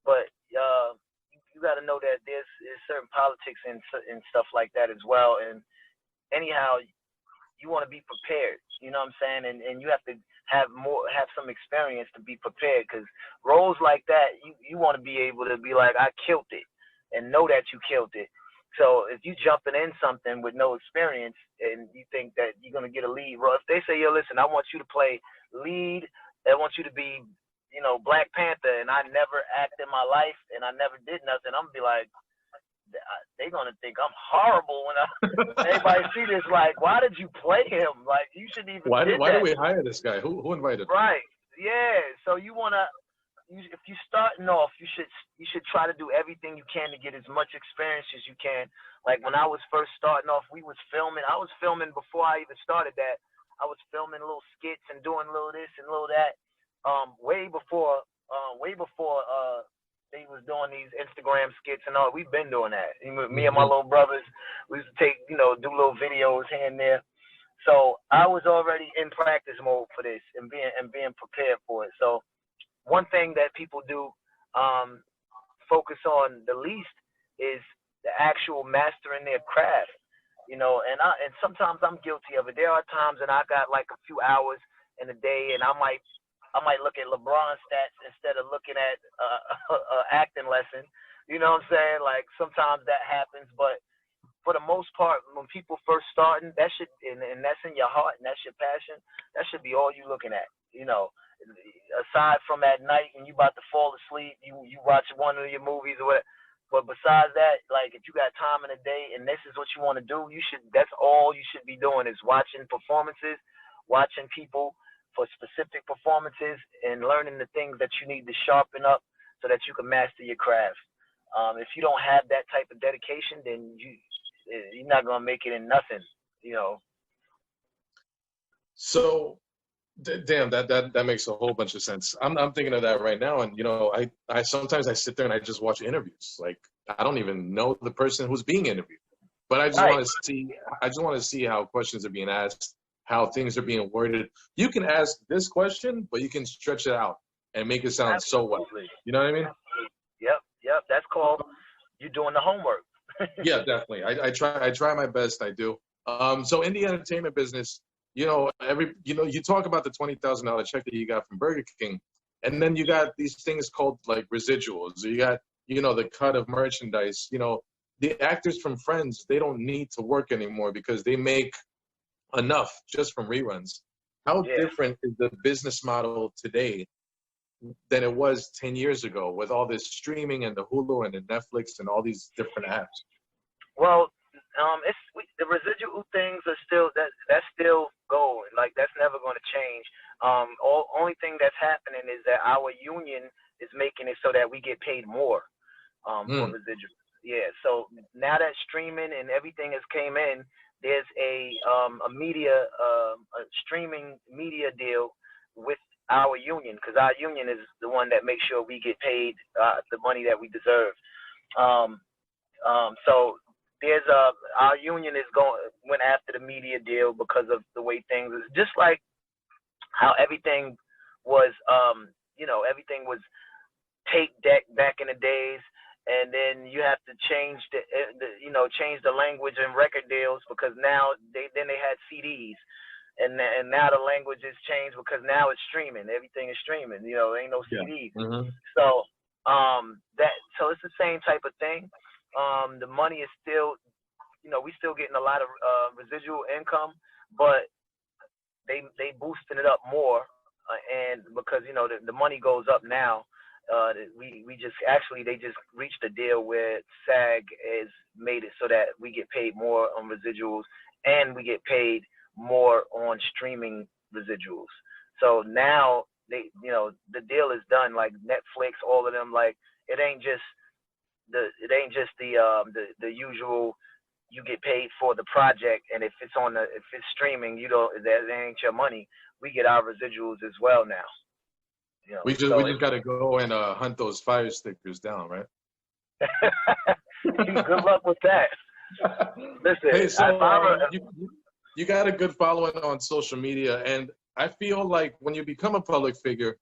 but you got to know that there's certain politics and stuff like that as well. And anyhow, you want to be prepared. You know what I'm saying? And you have to have some experience to be prepared, because roles like that, you want to be able to be like, I killed it, and know that you killed it. So if you jumping in something with no experience and you think that you're going to get a lead role, if they say, yo, listen, I want you to play lead, I want you to be, Black Panther, and I never acted in my life and I never did nothing, I'm going to be like, they're going to think I'm horrible when everybody see this. Like, why did you play him? Like, you shouldn't even. Why did we hire this guy? Who invited him? Right. Yeah. So you want to. If you're starting off, you should try to do everything you can to get as much experience as you can. Like when I was first starting off, I was filming before I even started that. I was filming little skits and doing a little this and a little that. Way before they was doing these Instagram skits and all. We've been doing that. Me and my little brothers, we used to do little videos here and there. So I was already in practice mode for this and being prepared for it. So one thing that people do, focus on the least is the actual mastering their craft. And sometimes I'm guilty of it. There are times that I got like a few hours in a day, and I might look at LeBron stats instead of looking at a acting lesson. You know what I'm saying? Like sometimes that happens, but for the most part, when people first starting, that should, and that's in your heart and that's your passion, that should be all you looking at. Aside from at night when you about to fall asleep, you watch one of your movies or whatever. But besides that, like if you got time in a day and this is what you want to do, that's all you should be doing is watching performances, watching people for specific performances, and learning the things that you need to sharpen up so that you can master your craft. If you don't have that type of dedication, then you're not gonna make it in nothing. So, damn, that makes a whole bunch of sense. I'm thinking of that right now, and I sometimes I sit there and I just watch interviews. Like I don't even know the person who's being interviewed, but I just want to see. I just want to see how questions are being asked, how things are being worded. You can ask this question, but you can stretch it out and make it sound so well. You know what I mean? Yep. That's called you doing the homework. Yeah, definitely. I try my best. I do. So in the entertainment business, you talk about the $20,000 check that you got from Burger King, and then you got these things called like residuals. You got, the cut of merchandise. The actors from Friends, they don't need to work anymore because they make enough just from reruns. How different is the business model today than it was 10 years ago with all this streaming and the Hulu and the Netflix and all these different apps? Well, the residual things are still that's still going. Like that's never going to change. Only thing that's happening is that our union is making it so that we get paid more for residuals. Yeah. So now that streaming and everything has came in, there's a streaming media deal with our union, because our union is the one that makes sure we get paid the money that we deserve. So there's our union went after the media deal because of the way things is, just like how everything was everything was tape deck back in the days, and then you have to change change the language in record deals because now they had CDs. And now the language has changed because now it's streaming. Everything is streaming. There ain't no CDs. Mm-hmm. So so it's the same type of thing. The money is still, we still getting a lot of residual income, but they boosting it up more, and because the money goes up now. They just reached a deal where SAG has made it so that we get paid more on residuals and we get paid more on streaming residuals. So now the deal is done. Like Netflix, all of them, like it ain't just the usual. You get paid for the project, and if it's streaming, that ain't your money. We get our residuals as well now. We just got to go and hunt those fire stickers down, right? Good luck with that. Listen, hey, so you got a good following on social media, and I feel like when you become a public figure,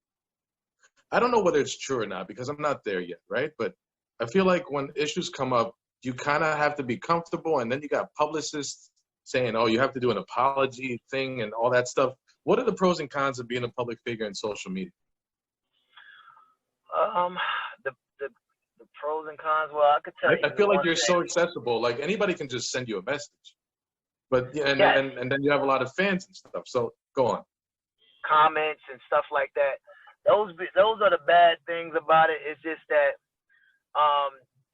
I don't know whether it's true or not because I'm not there yet, right? But I feel like when issues come up, you kind of have to be comfortable, and then you got publicists saying, oh, you have to do an apology thing and all that stuff. What are the pros and cons of being a public figure in social media? The pros and cons, well, I could tell you. I feel like you're so accessible. Like anybody can just send you a message. But and then you have a lot of fans and stuff. So go on. Comments and stuff like that. Those are the bad things about it. It's just that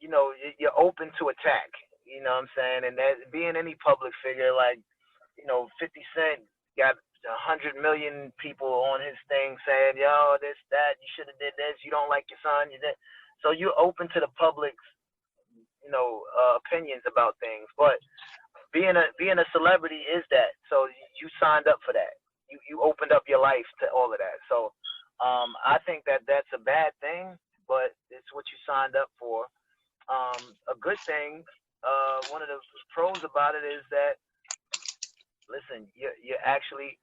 you're open to attack. You know what I'm saying? And that being any public figure, like 50 Cent got 100 million people on his thing saying, yo, this, that, you should have did this, you don't like your son, you did. So you're open to the public's, opinions about things. But being a celebrity is that. So you signed up for that. You opened up your life to all of that. So I think that that's a bad thing, but it's what you signed up for. A good thing, one of the pros about it is that, listen, you're actually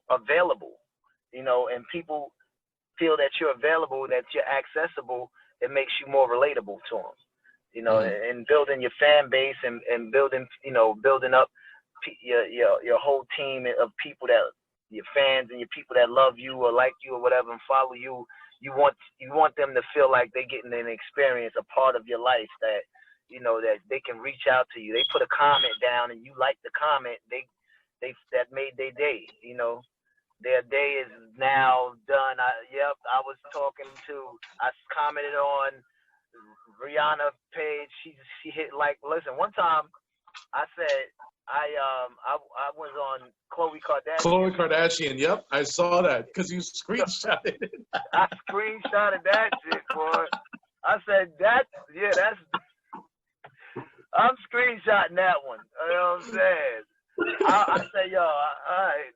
available, and people feel that you're available, that you're accessible it makes you more relatable to them. You know, and building your fan base and building, you know, building up your whole team of people that your fans and your people that love you or like you or whatever and follow you. You want them to feel like they're getting an experience, a part of your life that, you know, that they can reach out to you. They put a comment down and you like the comment. That made their day. You know, their day is now done. I was talking to. I commented on Rihanna page. She hit like. Listen, one time I said I was on Khloe Kardashian. Khloe Kardashian, yep, I saw that because you screenshotted it. I screenshotted that shit, boy. I said that's. I'm screenshotting that one. You know what I'm saying? I say, yo,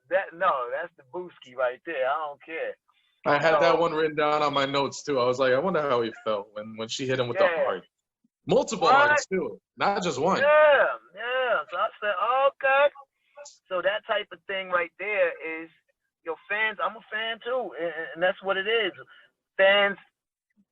that's the Booski right there. I don't care. I had that one written down on my notes too. I was like, I wonder how he felt when she hit him with the heart. Multiple hearts too, not just one. Yeah. So I said, okay. So that type of thing right there is your fans. I'm a fan too, and that's what it is. Fans,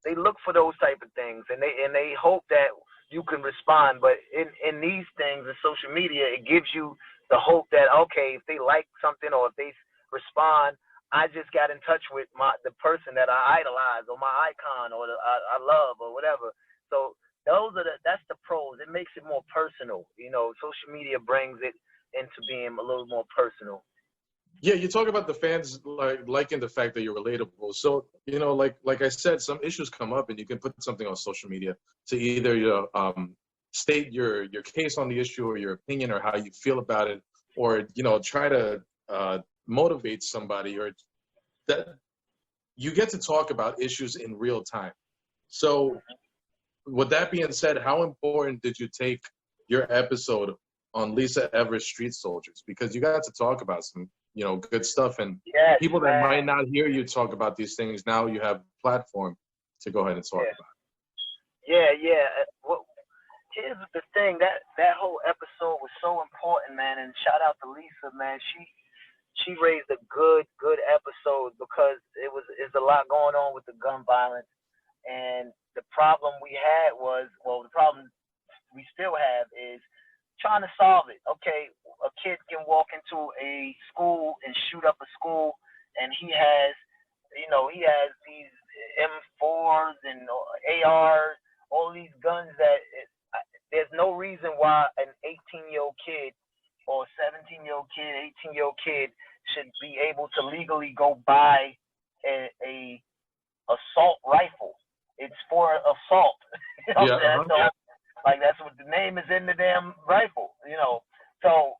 they look for those type of things, and they hope that you can respond. But in these things, in social media, it gives you the hope that, okay, if they like something or if they respond, I just got in touch with the person that I idolize or my icon or I love or whatever. So that's the pros. It makes it more personal. You know, social media brings it into being a little more personal. Yeah, you talk about the fans liking the fact that you're relatable. So, you know, like I said, some issues come up and you can put something on social media to either state your case on the issue or your opinion or how you feel about it, or, you know, try to motivate somebody, or that you get to talk about issues in real time. So with that being said, how important did you take your episode on Lisa Everett's Street Soldiers? Because you got to talk about some, you know, good stuff, and people that might not hear you talk about these things, now you have a platform to go ahead and talk about it. Yeah. Well, here's the thing, that whole episode was so important, man, and shout out to Lisa, man. She raised a good episode because it's a lot going on with the gun violence, and the problem we had the problem we still have is trying to solve it. Okay, a kid can walk into a school and shoot up a school, and he has these M4s and ARs, all these guns that there's no reason why an 18-year-old kid or 17-year-old kid, 18-year-old kid should be able to legally go buy a assault rifle. It's for assault. You know what I'm saying? So, like, that's what the name is in the damn rifle, you know. So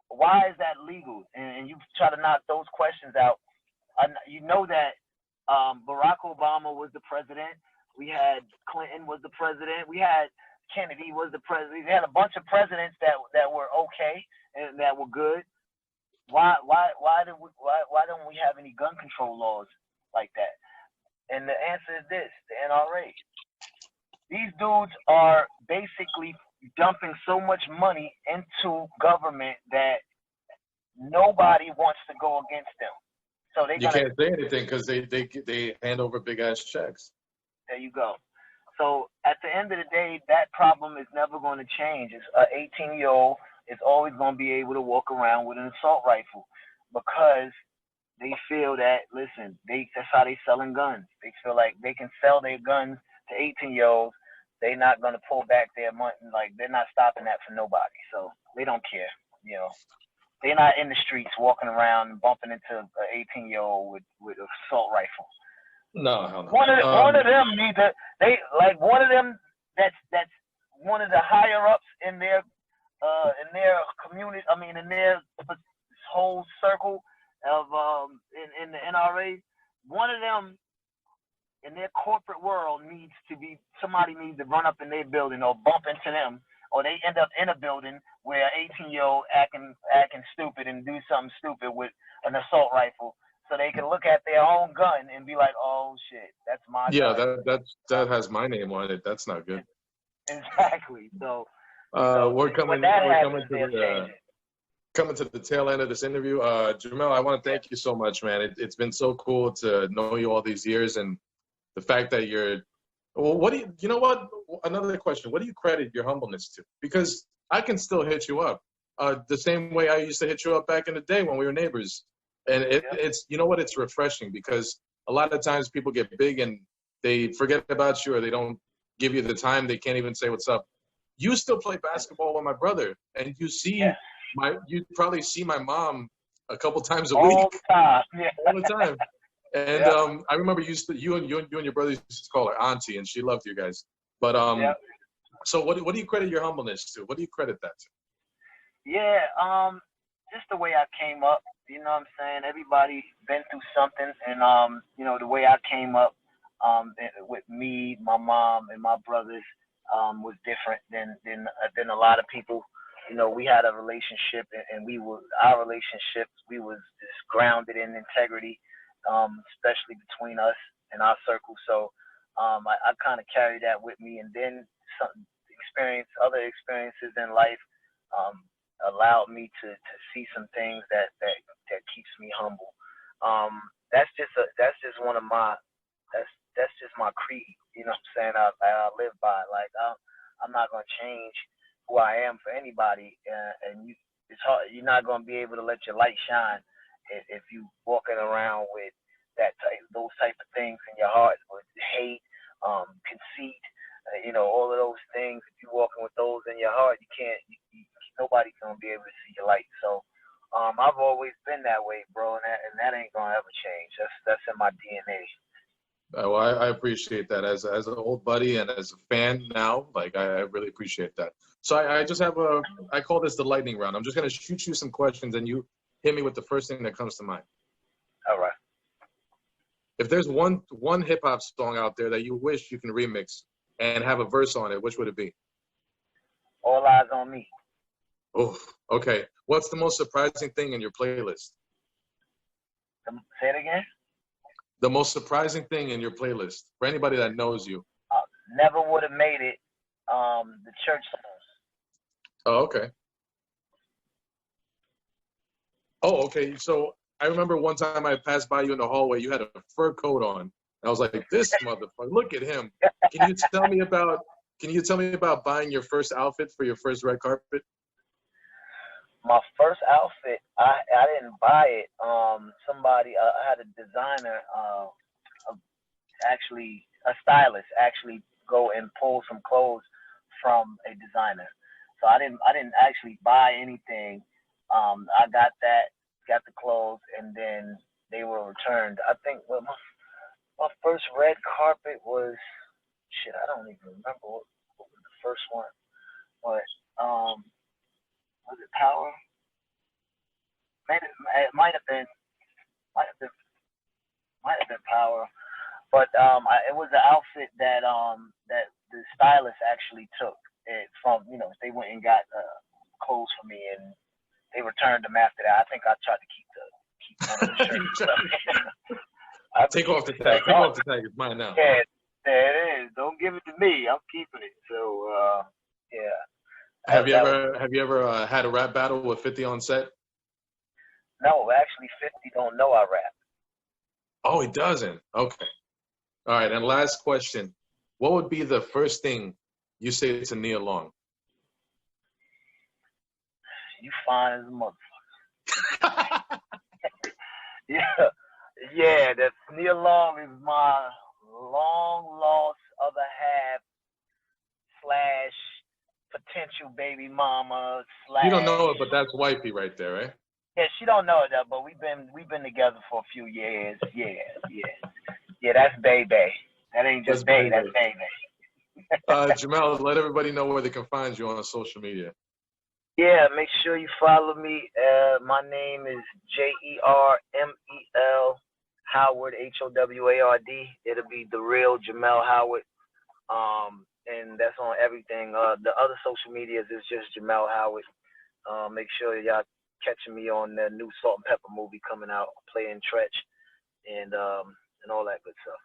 why is that legal? And you try to knock those questions out. You know that Barack Obama was the president. We had Clinton was the president. We had Kennedy was the president. We had a bunch of presidents that were okay and that were good. Why don't we have any gun control laws like that? And the answer is this: the NRA. These dudes are basically dumping so much money into government that nobody wants to go against them. So you can't say anything because they hand over big ass checks. There you go. So at the end of the day, that problem is never going to change. It's an 18-year-old is always going to be able to walk around with an assault rifle because they feel that, listen, that's how they selling guns. They feel like they can sell their guns to 18-year-olds. They're not going to pull back their money. Like, they're not stopping that for nobody. So they don't care, you know. They're not in the streets walking around and bumping into an 18-year-old with an assault rifle. No, hell no. One of them need to. One of them that's one of the higher ups in their community. I mean, in their whole circle of in the NRA. One of them in their corporate world somebody needs to run up in their building or bump into them, or they end up in a building where an 18-year-old acting stupid and do something stupid with an assault rifle. So they can look at their own gun and be like, "Oh shit, that's my gun." Yeah, that has my name on it. That's not good. Exactly. So we're coming to the tail end of this interview. Jermel, I want to thank you so much, man. It's been so cool to know you all these years, and the fact that you're Well, what do you know what? Another question. What do you credit your humbleness to? Because I can still hit you up the same way I used to hit you up back in the day when we were neighbors. And it's, you know what? It's refreshing because a lot of times people get big and they forget about you or they don't give you the time. They can't even say what's up. You still play basketball with my brother, and you probably see my mom a couple times a week. All the time. Yeah. All the time. And I remember you and your brother used to call her auntie, and she loved you guys. But so what do you credit your humbleness to? What do you credit that to? Yeah, just the way I came up. You know what I'm saying? Everybody been through something, and you know, the way I came up with me, my mom, and my brothers was different than a lot of people. You know, we had a relationship, and we was just grounded in integrity, especially between us and our circle. So I kind of carried that with me, and then other experiences in life allowed me to see some things that keeps me humble. That's just one of my that's just my creed. You know what I'm saying? I live by. Like I'm not gonna change who I am for anybody, and it's hard. You're not gonna be able to let your light shine if you walking around with those type of things in your heart, with hate, conceit, you know, all of those things. If you're walking with those in your heart, you can't. Nobody's gonna be able to see your light. So I've always been that way, bro, and that ain't gonna ever change. That's in my DNA. Well, I appreciate that as an old buddy and as a fan now. Like I really appreciate that. So I just have I call this the lightning round. I'm just gonna shoot you some questions and you hit me with the first thing that comes to mind. All right. If there's one hip hop song out there that you wish you can remix and have a verse on it, which would it be? All Eyes on Me. Oh, okay. What's the most surprising thing in your playlist? Say it again. The most surprising thing in your playlist for anybody that knows you. Never would have made it. The church songs. Oh, okay. Oh, okay. So I remember one time I passed by you in the hallway. You had a fur coat on, and I was like, "This motherfucker! Look at him." Can you tell me about buying your first outfit for your first red carpet? My first outfit, I didn't buy it. Somebody, I had a designer, actually a stylist, actually go and pull some clothes from a designer. So I didn't actually buy anything. I got the clothes, and then they were returned. I think my first red carpet was I don't even remember what was the first one, but was it Power? Maybe it might have been Power, but it was an outfit that the stylist actually took it from. You know, they went and got clothes for me, and they returned them after that. I think I tried to keep one of the shirts. Take off the tag. Take off the tag. It's mine now. Yeah, there it is. Don't give it to me. I'm keeping it. So yeah. Have you ever had a rap battle with 50 on set? No, actually, 50 don't know I rap. Oh, he doesn't? Okay. All right, and last question. What would be the first thing you say to Nia Long? You fine as a motherfucker. Yeah, that Nia Long is my long-lost other half / potential baby mama / You don't know it, but that's wifey right there, right? Yeah, she don't know it though, but we've been together for a few years. Yeah. That's baby. That ain't just baby. That's baby. Jermel, let everybody know where they can find you on social media. Yeah, make sure you follow me. My name is Jermel Howard, Howard. It'll be the real Jermel Howard. And that's on everything. The other social medias is just Jermel Howard. Make sure y'all catching me on the new Salt and Pepper movie coming out, playing Tretch, and all that good stuff.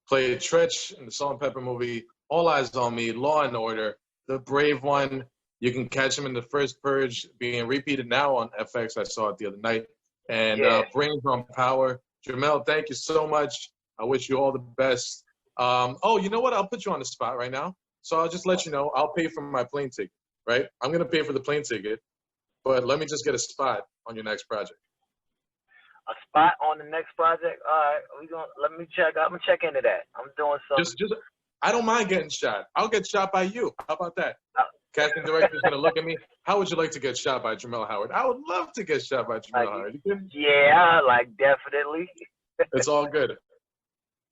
Play Tretch in the Salt and Pepper movie. All Eyes on Me, Law and Order, The Brave One. You can catch him in the first Purge, being repeated now on FX. I saw it the other night. And Brains on Power. Jermel, thank you so much. I wish you all the best. Oh, you know what? I'll put you on the spot right now. So I'll just let you know. I'll pay for my plane ticket, right? I'm gonna pay for the plane ticket, but let me just get a spot on your next project. A spot on the next project? All right, let me check. I'm gonna check into that. I'm doing something. Just, I don't mind getting shot. I'll get shot by you. How about that? Casting director's gonna look at me. How would you like to get shot by Jermel Howard? I would love to get shot by Jermel Howard. Yeah, like definitely. It's all good.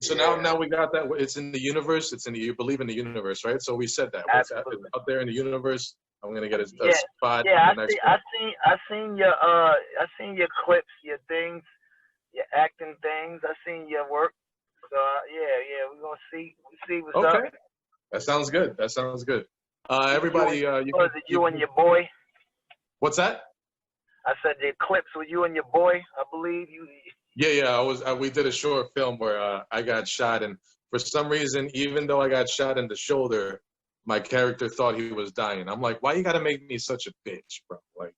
So now we got that. It's in the universe. You believe in the universe, right? So we said that. What's out there in the universe? I'm gonna get a spot. Yeah, I seen your clips, your things, your acting things. I seen your work. So we're gonna see what's up. Okay, that sounds good. Everybody, you and your boy? What's that? I said the clips with you and your boy. I believe you. Yeah. We did a short film where I got shot, and for some reason, even though I got shot in the shoulder, my character thought he was dying. I'm like, why you gotta make me such a bitch, bro? Like.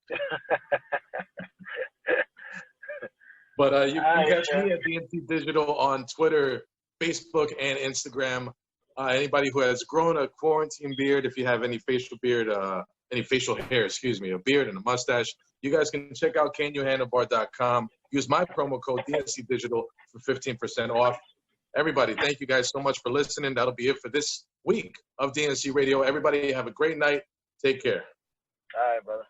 But you can catch me at DNC Digital on Twitter, Facebook, and Instagram. Anybody who has grown a quarantine beard, if you have any facial hair, a beard and a mustache, you guys can check out canyouhandlebar.com. Use my promo code DNC Digital for 15% off. Everybody, thank you guys so much for listening. That'll be it for this week of DNC Radio. Everybody have a great night. Take care. All right, brother.